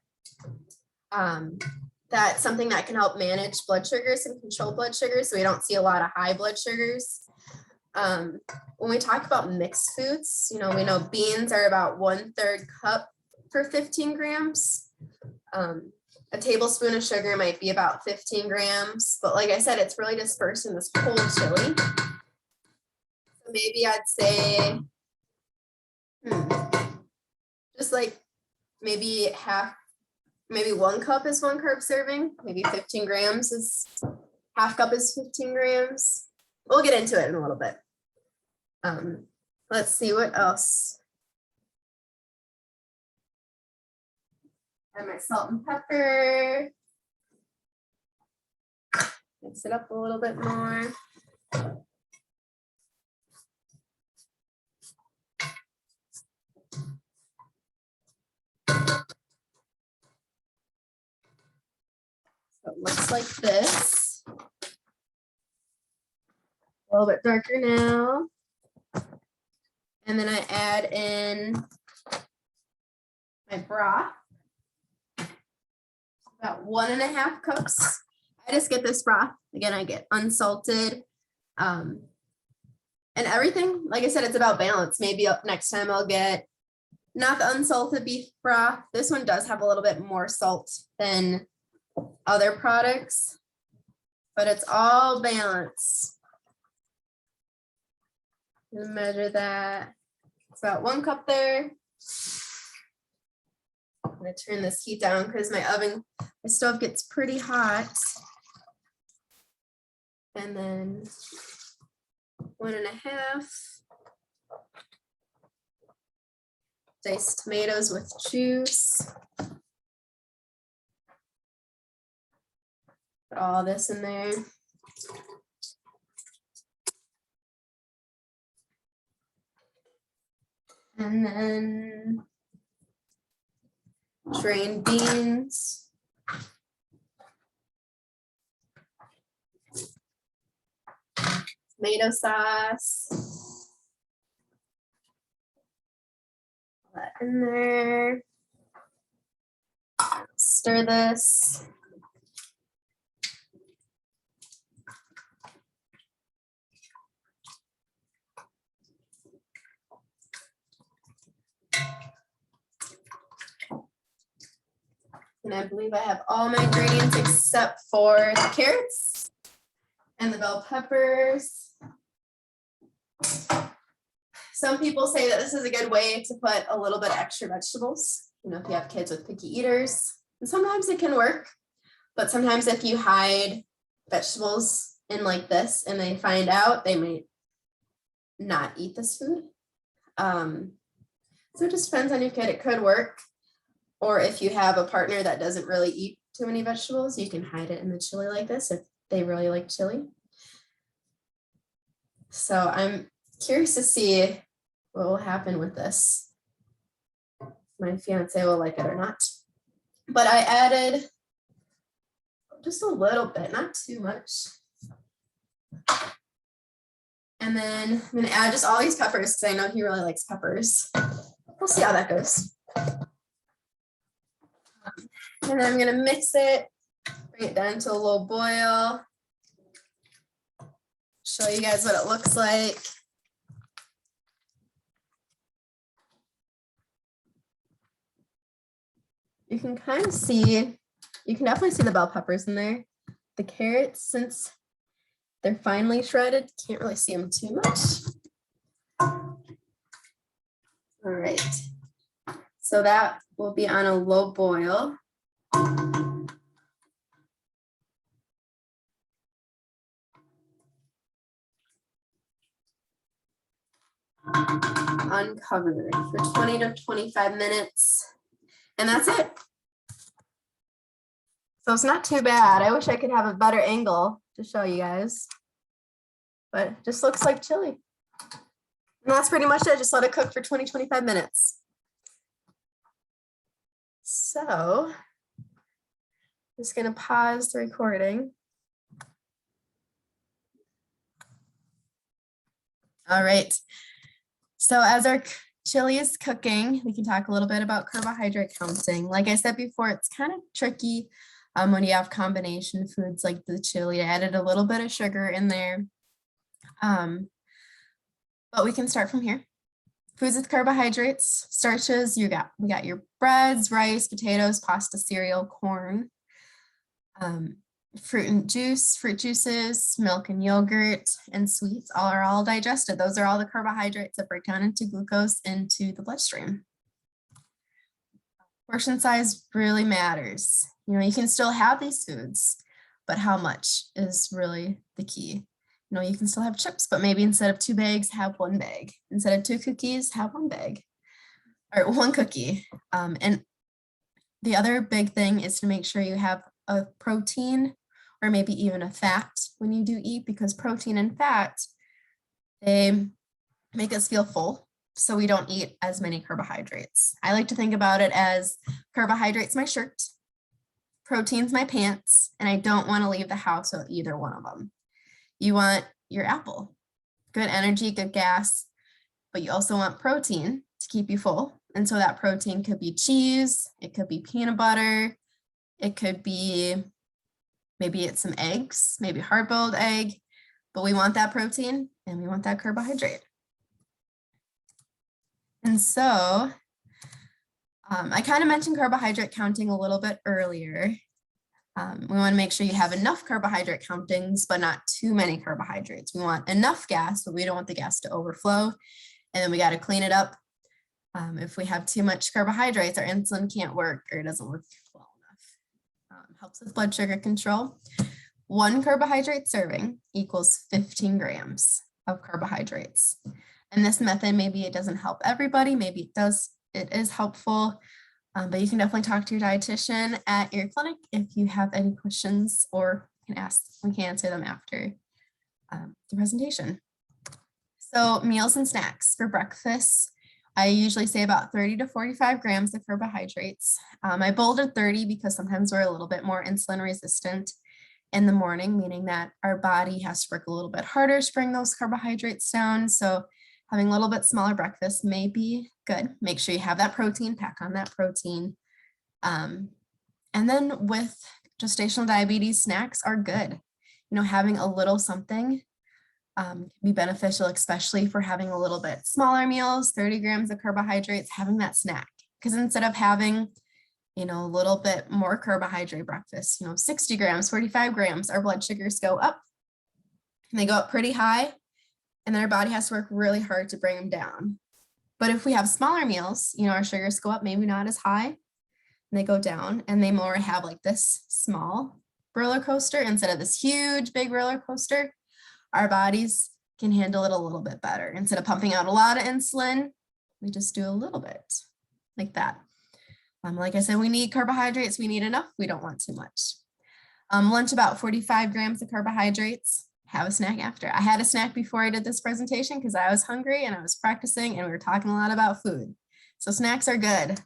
that's something that can help manage blood sugars and control blood sugars, so we don't see a lot of high blood sugars. When we talk about mixed foods, we know beans are about 1/3 cup per 15 grams. A tablespoon of sugar might be about 15 grams, but like I said, it's really dispersed in this whole chili. So maybe I'd say, just like maybe 1 cup is 1 carb serving, maybe 15 grams is 1/2 cup is 15 grams. We'll get into it in a little bit. Let's see what else. Add my salt and pepper. Mix it up a little bit more. So it looks like this. A little bit darker now. And then I add in my broth. About 1.5 cups. I just get this broth. Again, I get unsalted. And everything, like I said, it's about balance. Maybe up next time I'll get not the unsalted beef broth. This one does have a little bit more salt than other products, but it's all balanced. Measure that. It's about 1 cup there. I'm gonna turn this heat down because my stove gets pretty hot. And then 1.5. Diced tomatoes with juice. Put all this in there. And then drained beans. Tomato sauce. Put that in there. Stir this. And I believe I have all my ingredients except for the carrots and the bell peppers. Some people say that this is a good way to put a little bit of extra vegetables, you know, if you have kids with picky eaters. And sometimes it can work, but sometimes if you hide vegetables in like this and they find out, they may not eat this food. So it just depends on your kid. It could work. Or if you have a partner that doesn't really eat too many vegetables, you can hide it in the chili like this if they really like chili. So I'm curious to see what will happen with this. My fiance will like it or not. But I added just a little bit, not too much. And then I'm gonna add just all these peppers because I know he really likes peppers. We'll see how that goes. And then I'm gonna mix it, bring it down to a low boil. Show you guys what it looks like. You can kind of see, you can definitely see the bell peppers in there. The carrots, since they're finely shredded, can't really see them too much. All right, so that will be on a low boil. Uncovered for 20 to 25 minutes. And that's it. So it's not too bad. I wish I could have a better angle to show you guys. But it just looks like chili. And that's pretty much it. Just let it cook for 20, 25 minutes. So I'm just going to pause the recording. All right. So as our chili is cooking, we can talk a little bit about carbohydrate counting. Like I said before, it's kind of tricky when you have combination foods like the chili. I added a little bit of sugar in there. But we can start from here. Foods with carbohydrates, starches, we got your breads, rice, potatoes, pasta, cereal, corn, fruit juices, milk and yogurt, and sweets are all digested. Those are all the carbohydrates that break down into glucose into the bloodstream. Portion size really matters. You know, you can still have these foods, but how much is really the key. You know, you can still have chips, but maybe instead of 2 bags, have 1 bag. Instead of 2 cookies, have 1 bag or 1 cookie. And the other big thing is to make sure you have a protein or maybe even a fat when you do eat, because protein and fat, they make us feel full. So we don't eat as many carbohydrates. I like to think about it as carbohydrates, my shirt, protein's my pants, and I don't want to leave the house with either one of them. You want your apple, good energy, good gas, but you also want protein to keep you full. And so that protein could be cheese, it could be peanut butter, it could be, maybe it's some eggs, maybe hard-boiled egg, but we want that protein and we want that carbohydrate. And so I kind of mentioned carbohydrate counting a little bit earlier. We want to make sure you have enough carbohydrate countings, but not too many carbohydrates. We want enough gas, but we don't want the gas to overflow. And then we got to clean it up. If we have too much carbohydrates, our insulin can't work or it doesn't work well enough. Helps with blood sugar control. 1 carbohydrate serving equals 15 grams of carbohydrates. And this method, maybe it doesn't help everybody, maybe it does, it is helpful, but you can definitely talk to your dietitian at your clinic if you have any questions, or you can ask, we can answer them after the presentation. So meals and snacks for breakfast, I usually say about 30 to 45 grams of carbohydrates. I bolded 30 because sometimes we're a little bit more insulin resistant in the morning, meaning that our body has to work a little bit harder to bring those carbohydrates down. So having a little bit smaller breakfast may be good. Make sure you have that protein, pack on that protein. And then with gestational diabetes, snacks are good. You know, having a little something can be beneficial, especially for having a little bit smaller meals, 30 grams of carbohydrates, having that snack. Because instead of having, you know, a little bit more carbohydrate breakfast, you know, 60 grams, 45 grams, our blood sugars go up. And they go up pretty high. And then our body has to work really hard to bring them down. But if we have smaller meals, you know, our sugars go up, maybe not as high, and they go down, and they more have like this small roller coaster instead of this huge, big roller coaster. Our bodies can handle it a little bit better. Instead of pumping out a lot of insulin, we just do a little bit like that. Like I said, we need carbohydrates. We need enough. We don't want too much. Lunch, about 45 grams of carbohydrates. Have a snack after. I had a snack before I did this presentation because I was hungry and I was practicing and we were talking a lot about food. So snacks are good.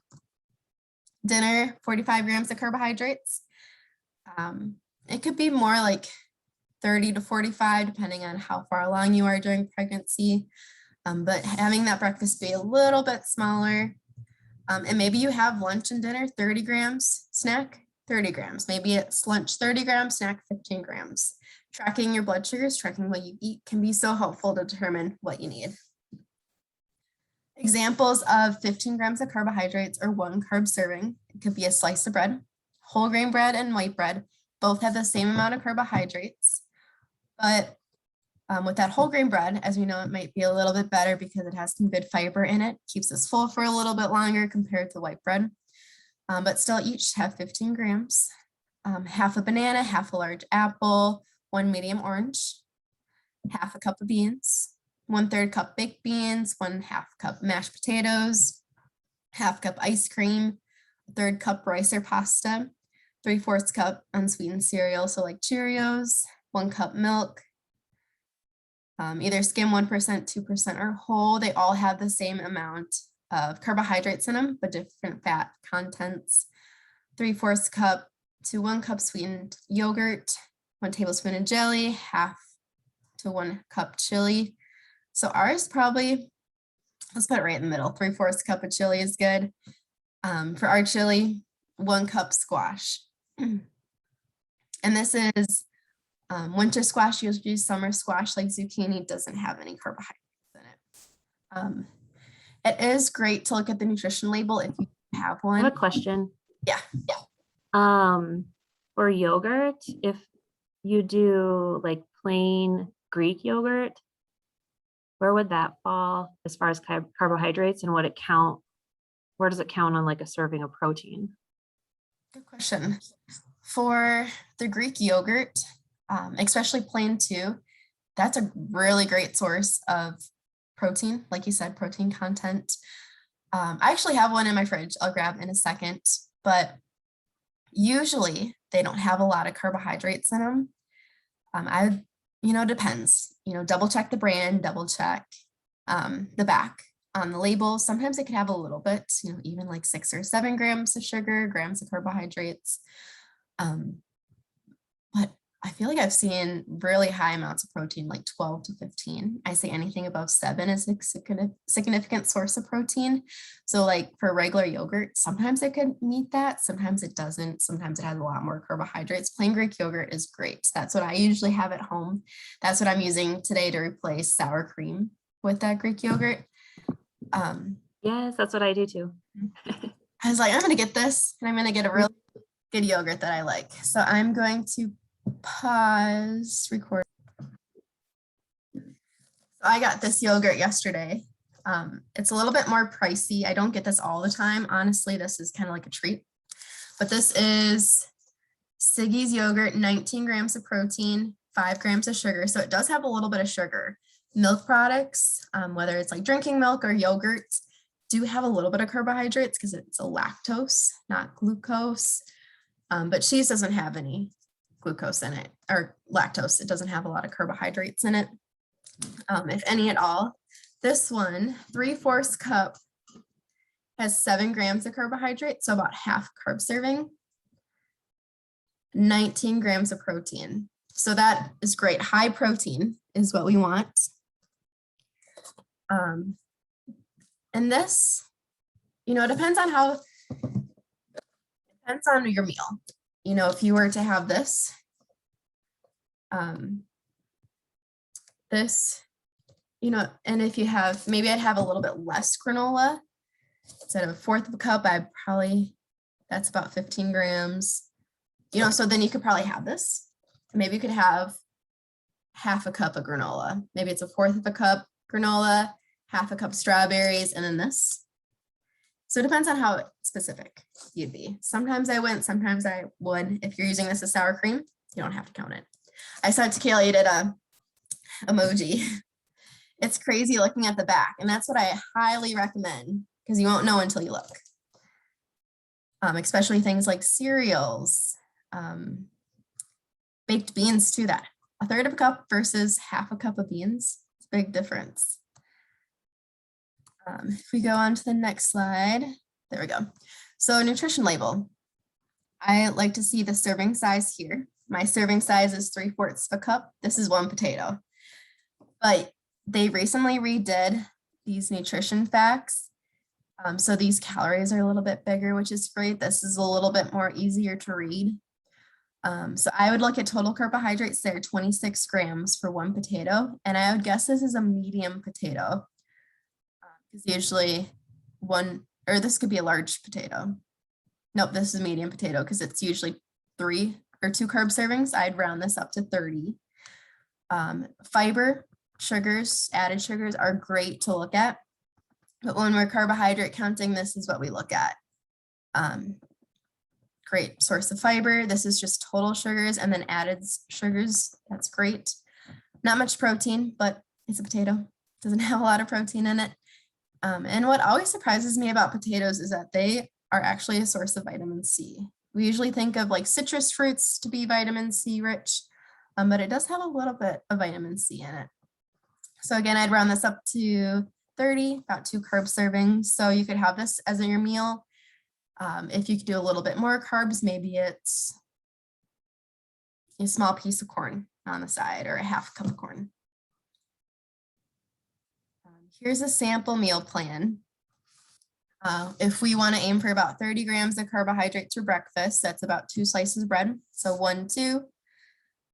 Dinner, 45 grams of carbohydrates. It could be more like 30 to 45, depending on how far along you are during pregnancy. But having that breakfast be a little bit smaller. And maybe you have lunch and dinner, 30 grams, snack, 30 grams. Maybe it's lunch, 30 grams, snack, 15 grams. Tracking your blood sugars, tracking what you eat can be so helpful to determine what you need. Examples of 15 grams of carbohydrates or 1 carb serving. It could be a slice of bread. Whole grain bread and white bread both have the same amount of carbohydrates. But with that whole grain bread, as we know, it might be a little bit better because it has some good fiber in it, keeps us full for a little bit longer compared to white bread. But still each have 15 grams. Half a banana, half a large apple, 1 medium orange, half a cup of beans, 1/3 cup baked beans, 1/2 cup mashed potatoes, half cup ice cream, 1/3 cup rice or pasta, 3/4 cup unsweetened cereal, so like Cheerios, 1 cup milk, either skim 1%, 2%, or whole. They all have the same amount of carbohydrates in them, but different fat contents. 3/4 cup to 1 cup sweetened yogurt, 1 tablespoon of jelly, 1/2 to 1 cup chili. So ours probably, let's put it right in the middle. 3/4 cup of chili is good. For our chili, 1 cup squash. And this is winter squash. Usually summer squash like zucchini doesn't have any carbohydrates in it. It is great to look at the nutrition label if you have one. I have a question. Yeah. For yogurt, if you do like plain Greek yogurt, where would that fall as far as carbohydrates, and where does it count on like a serving of protein? Good question. For the Greek yogurt, especially plain too, that's a really great source of protein. Like you said, protein content. I actually have one in my fridge I'll grab in a second, but usually they don't have a lot of carbohydrates in them. Depends, double check the brand, double check the back on the label. Sometimes it could have a little bit, even like 6 or 7 grams of sugar, grams of carbohydrates. But I feel like I've seen really high amounts of protein, like 12 to 15. I say anything above 7 is a significant source of protein. So like for regular yogurt, sometimes it could meet that, sometimes it doesn't. Sometimes it has a lot more carbohydrates. Plain Greek yogurt is great. That's what I usually have at home. That's what I'm using today to replace sour cream with that Greek yogurt. Yes, that's what I do too. I was like, I'm going to get this and I'm going to get a really good yogurt that I like. So I'm going to pause record. So I got this yogurt yesterday. It's a little bit more pricey. I don't get this all the time. Honestly, this is kind of like a treat. But this is Siggy's yogurt, 19 grams of protein, 5 grams of sugar. So it does have a little bit of sugar. Milk products, whether it's like drinking milk or yogurt, do have a little bit of carbohydrates because it's a lactose, not glucose. But cheese doesn't have any glucose in it, or lactose. It doesn't have a lot of carbohydrates in it, if any at all. This one, 3/4 cup, has 7 grams of carbohydrates, so about half carb serving, 19 grams of protein. So that is great. High protein is what we want. And this, it depends on your meal. If you were to have this, and if you have, maybe I'd have a little bit less granola. Instead of 1/4 cup, that's about 15 grams, so then you could probably have this. Maybe you could have half a cup of granola. Maybe it's 1/4 cup granola, half a cup strawberries, and then this. So it depends on how specific you'd be. Sometimes I wouldn't, sometimes I would. If you're using this as sour cream, you don't have to count it. I saw Tequila did a emoji. It's crazy looking at the back, and that's what I highly recommend because you won't know until you look. Especially things like cereals, baked beans too, that 1/3 cup versus half a cup of beans, it's a big difference. If we go on to the next slide, there we go. So nutrition label. I like to see the serving size here. My serving size is 3/4 cup. This is 1 potato. But they recently redid these nutrition facts. So these calories are a little bit bigger, which is great. This is a little bit more easier to read. So I would look at total carbohydrates there, 26 grams for 1 potato. And I would guess this is a medium potato. Because usually this could be a large potato. Nope, this is a medium potato because it's usually 3 or 2 carb servings. I'd round this up to 30. Fiber, sugars, added sugars are great to look at. But when we're carbohydrate counting, this is what we look at. Great source of fiber. This is just total sugars and then added sugars. That's great. Not much protein, but it's a potato. Doesn't have a lot of protein in it. And what always surprises me about potatoes is that they are actually a source of vitamin C. We usually think of like citrus fruits to be vitamin C rich, but it does have a little bit of vitamin C in it. So again, I'd round this up to 30, about 2 carb servings. So you could have this as your meal. If you could do a little bit more carbs, maybe it's a small piece of corn on the side or a half cup of corn. Here's a sample meal plan. If we want to aim for about 30 grams of carbohydrates for breakfast, that's about 2 slices of bread. So 1, 2,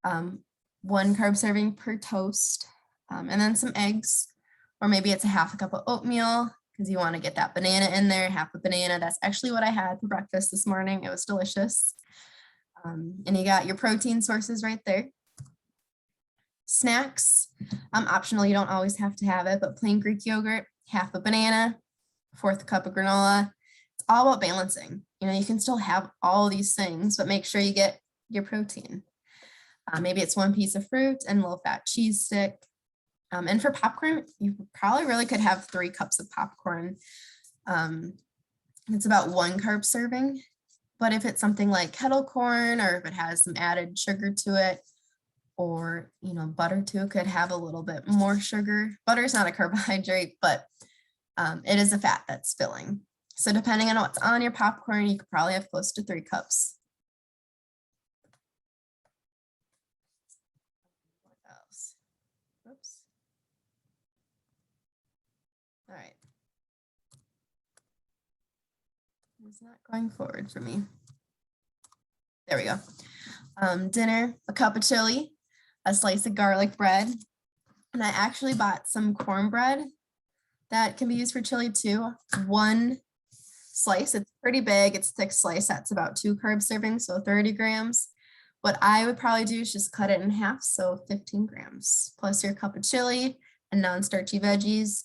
1 carb serving per toast, and then some eggs, or maybe it's a half a cup of oatmeal because you want to get that banana in there, half a banana. That's actually what I had for breakfast this morning. It was delicious. And you got your protein sources right there. Snacks, optional, you don't always have to have it, but plain Greek yogurt, half a banana, 1/4 cup of granola. It's all about balancing. You can still have all these things, but make sure you get your protein. Maybe it's 1 piece of fruit and low fat cheese stick. And for popcorn, you probably really could have 3 cups of popcorn. It's about 1 carb serving, but if it's something like kettle corn, or if it has some added sugar to it, or butter too could have a little bit more sugar. Butter is not a carbohydrate, but it is a fat that's filling. So depending on what's on your popcorn, you could probably have close to 3 cups. It's not going forward for me. There we go. Dinner, a cup of chili, a slice of garlic bread. And I actually bought some cornbread that can be used for chili too. One slice, it's pretty big, it's a thick slice, that's about 2 carb servings, so 30 grams. What I would probably do is just cut it in half, so 15 grams, plus your cup of chili and non-starchy veggies.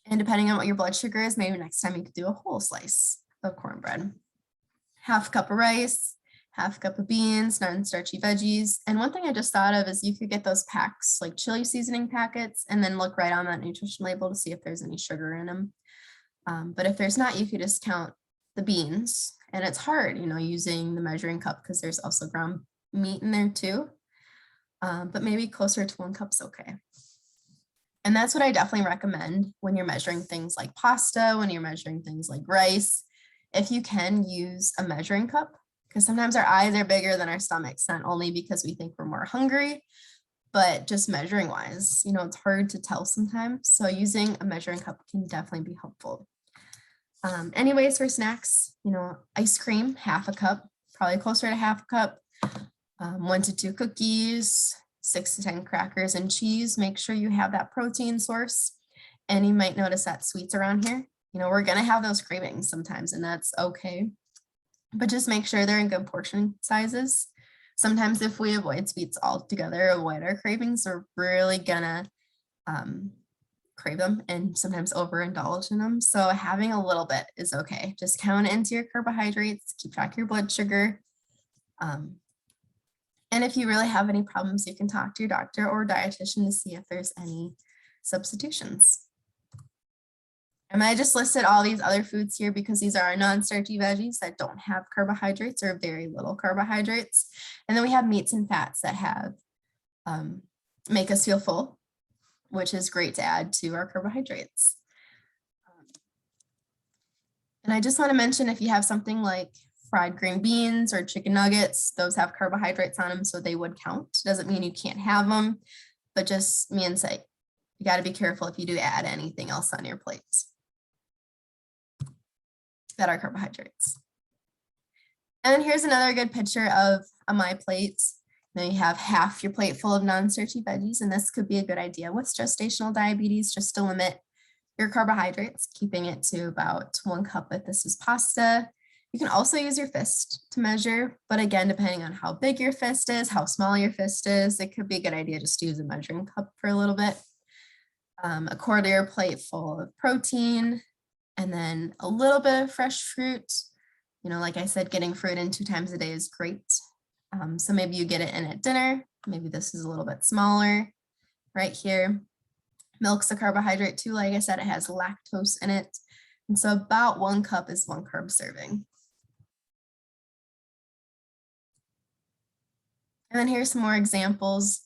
And depending on what your blood sugar is, maybe next time you could do a whole slice of cornbread. Half cup of rice, half cup of beans, non-starchy veggies. And one thing I just thought of is you could get those packs, like chili seasoning packets, and then look right on that nutrition label to see if there's any sugar in them. But if there's not, you could just count the beans. And it's hard, you know, using the measuring cup because there's also ground meat in there too. But maybe closer to 1 cup's okay. And that's what I definitely recommend when you're measuring things like pasta, when you're measuring things like rice. If you can, use a measuring cup, because sometimes our eyes are bigger than our stomachs, not only because we think we're more hungry, but just measuring wise, you know, it's hard to tell sometimes. So using a measuring cup can definitely be helpful. Anyways, for snacks, you know, ice cream, half a cup, probably closer to half a cup, 1 to 2 cookies, 6 to 10 crackers and cheese. Make sure you have that protein source. And you might notice that sweets around here. You know, we're going to have those cravings sometimes, and that's okay. But just make sure they're in good portion sizes. Sometimes if we avoid sweets altogether, avoid our cravings, we're really gonna crave them and sometimes overindulge in them. So having a little bit is okay. Just count it into your carbohydrates, keep track of your blood sugar. And if you really have any problems, you can talk to your doctor or dietitian to see if there's any substitutions. And I just listed all these other foods here because these are our non-starchy veggies that don't have carbohydrates or very little carbohydrates. And then we have meats and fats that have make us feel full, which is great to add to our carbohydrates. And I just want to mention, if you have something like fried green beans or chicken nuggets, those have carbohydrates on them, so they would count. Doesn't mean you can't have them, but just means that you got to be careful if you do add anything else on your plates that are carbohydrates. And then here's another good picture of my plate. Now you have half your plate full of non-starchy veggies, and this could be a good idea with gestational diabetes, just to limit your carbohydrates, keeping it to about 1 cup if this is pasta. You can also use your fist to measure, but again, depending on how big your fist is, how small your fist is, it could be a good idea just to use a measuring cup for a little bit. A quarter your plate full of protein, and then a little bit of fresh fruit. You know, like I said, getting fruit in 2 times a day is great. So maybe you get it in at dinner. Maybe this is a little bit smaller right here. Milk's a carbohydrate too. Like I said, it has lactose in it. And so about 1 cup is 1 carb serving. And then here's some more examples.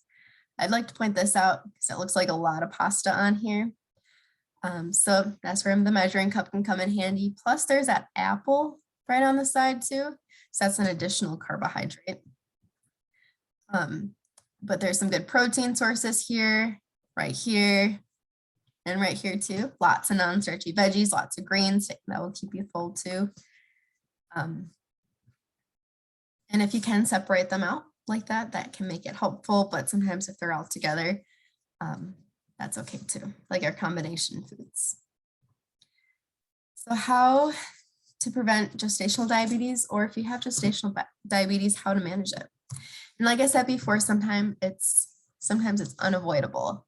I'd like to point this out because it looks like a lot of pasta on here. So that's where the measuring cup can come in handy. Plus there's that apple right on the side too. So that's an additional carbohydrate. But there's some good protein sources here, and right here too. Lots of non-starchy veggies, lots of greens that will keep you full too. And if you can separate them out like that, that can make it helpful. But sometimes if they're all together, that's okay too, like our combination foods. So how to prevent gestational diabetes, or if you have gestational diabetes, how to manage it. And like I said before, sometimes it's unavoidable.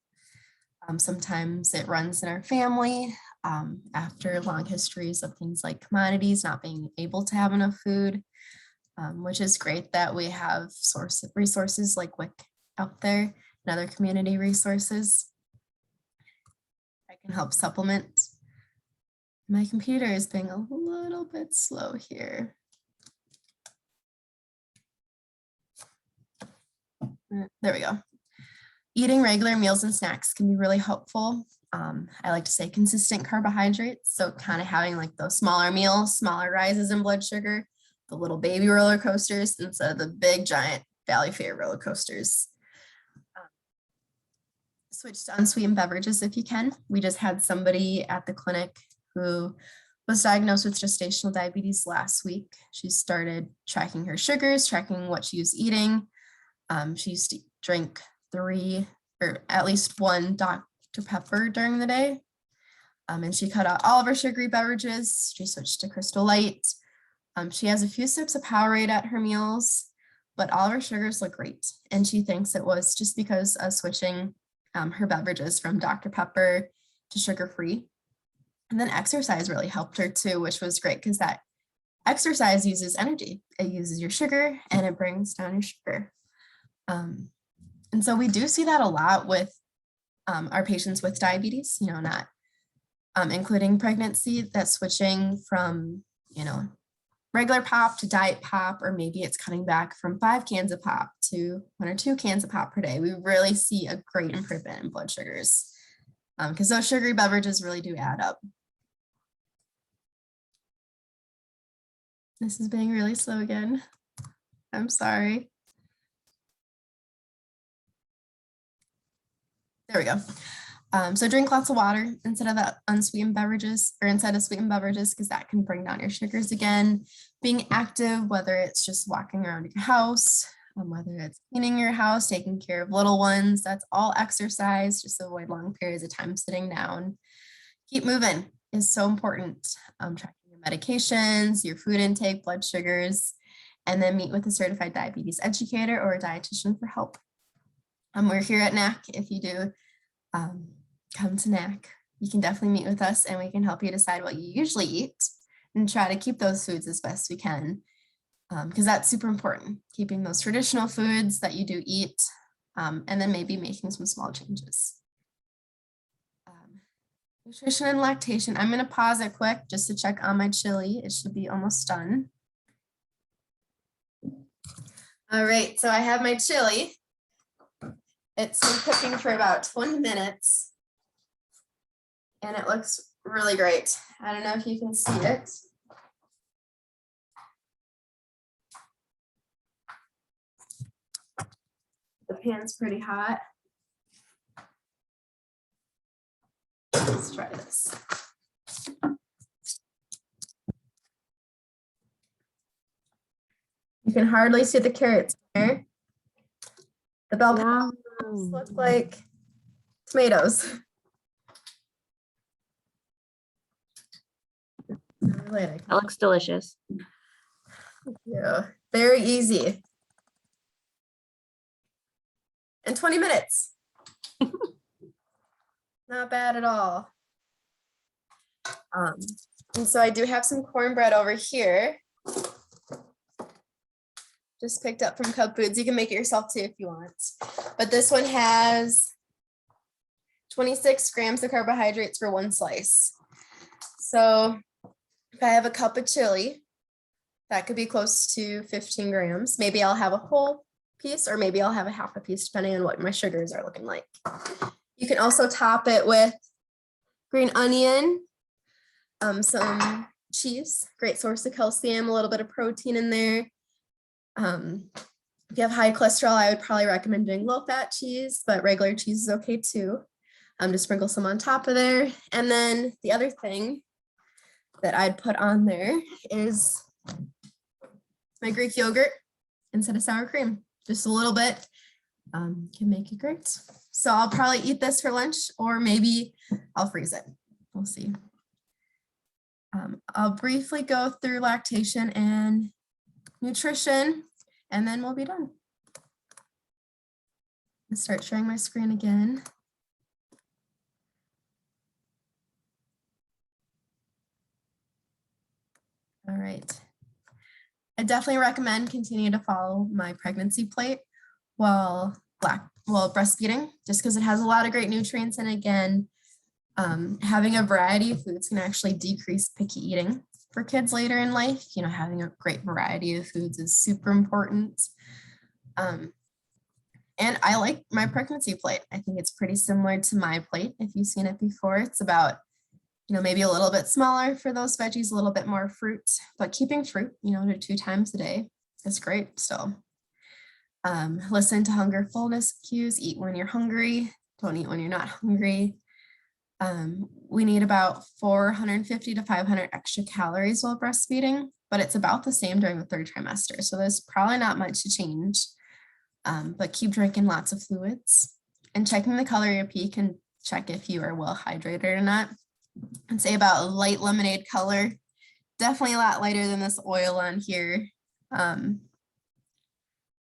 Sometimes it runs in our family after long histories of things like commodities, not being able to have enough food, which is great that we have resources like WIC out there and other community resources that can help supplement. My computer is being a little bit slow here. There we go. Eating regular meals and snacks can be really helpful. I like to say consistent carbohydrates. So kind of having like those smaller meals, smaller rises in blood sugar, the little baby roller coasters instead of the big giant valley fair roller coasters. Switch to unsweetened beverages if you can. We just had somebody at the clinic who was diagnosed with gestational diabetes last week. She started tracking her sugars, tracking what she was eating. She used to drink 3 or at least 1 Dr. Pepper during the day. And she cut out all of her sugary beverages. She switched to Crystal Light. She has a few sips of Powerade at her meals, but all of her sugars look great. And she thinks it was just because of switching her beverages from Dr. Pepper to sugar-free. And then exercise really helped her too, which was great because that exercise uses energy. It uses your sugar and it brings down your sugar. And so we do see that a lot with our patients with diabetes, not including pregnancy, that switching from, regular pop to diet pop, or maybe it's cutting back from 5 cans of pop to 1 or 2 cans of pop per day. We really see a great improvement in blood sugars because those sugary beverages really do add up. This is being really slow again. I'm sorry. There we go. So drink lots of water instead of that unsweetened beverages, or instead of sweetened beverages, because that can bring down your sugars again. Being active, whether it's just walking around your house, whether it's cleaning your house, taking care of little ones, that's all exercise. Just avoid long periods of time sitting down. Keep moving is so important. Tracking your medications, your food intake, blood sugars, and then meet with a certified diabetes educator or a dietitian for help. We're here at NACC. If you do come to NACC, you can definitely meet with us and we can help you decide what you usually eat and try to keep those foods as best we can, because that's super important, keeping those traditional foods that you do eat, and then maybe making some small changes. Nutrition and lactation. I'm going to pause it quick just to check on my chili. It should be almost done. All right, so I have my chili. It's been cooking for about 20 minutes and it looks really great. I don't know if you can see it. The pan's pretty hot. Let's try this. You can hardly see the carrots there. The bell peppers look like tomatoes. That looks delicious. Yeah, very easy. In 20 minutes. Not bad at all. And so I do have some cornbread over here. Just picked up from Cub Foods. You can make it yourself too if you want. But this one has 26 grams of carbohydrates for 1 slice. So if I have a cup of chili, that could be close to 15 grams. Maybe I'll have a whole piece or maybe I'll have a half a piece depending on what my sugars are looking like. You can also top it with green onion, some cheese, great source of calcium, a little bit of protein in there. If you have high cholesterol, I would probably recommend doing low-fat cheese, but regular cheese is okay too. Just sprinkle some on top of there. And then the other thing that I'd put on there is my Greek yogurt instead of sour cream. Just a little bit can make it great. So I'll probably eat this for lunch or maybe I'll freeze it. We'll see. I'll briefly go through lactation and nutrition, and then we'll be done. I'll start sharing my screen again. All right. I definitely recommend continuing to follow my pregnancy plate while breastfeeding, just because it has a lot of great nutrients. And again, having a variety of foods can actually decrease picky eating for kids later in life. Having a great variety of foods is super important. And I like my pregnancy plate. I think it's pretty similar to my plate. If you've seen it before, it's about, maybe a little bit smaller for those veggies, a little bit more fruit, but keeping fruit, to 2 times a day is great still. Listen to hunger fullness cues, eat when you're hungry, don't eat when you're not hungry. We need about 450 to 500 extra calories while breastfeeding, but it's about the same during the third trimester. So there's probably not much to change, but keep drinking lots of fluids and checking the color of your pee can check if you are well hydrated or not. And say about a light lemonade color, definitely a lot lighter than this oil on here.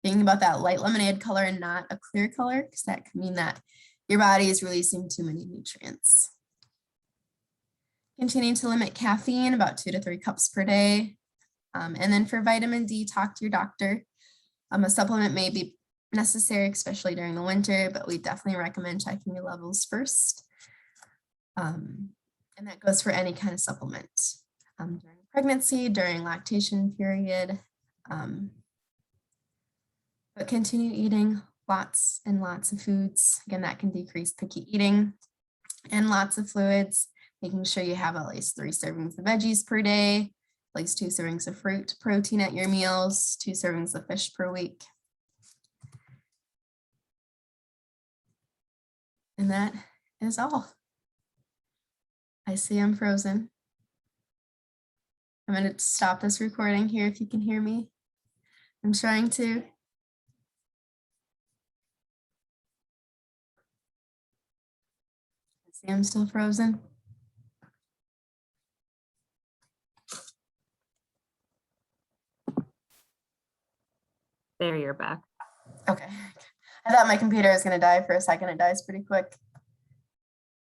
Thinking about that light lemonade color and not a clear color, because that could mean that your body is releasing too many nutrients. Continue to limit caffeine, about 2 to 3 cups per day. And then for vitamin D, talk to your doctor. A supplement may be necessary, especially during the winter, but we definitely recommend checking your levels first. And that goes for any kind of supplement during pregnancy, during lactation period. But continue eating lots and lots of foods. Again, that can decrease picky eating, and lots of fluids, making sure you have at least 3 servings of veggies per day, at least 2 servings of fruit, protein at your meals, 2 servings of fish per week. And that is all. I see I'm frozen. I'm going to stop this recording here if you can hear me. I'm trying to. I see I'm still frozen. There, you're back. Okay. I thought my computer was going to die for a second. It dies pretty quick.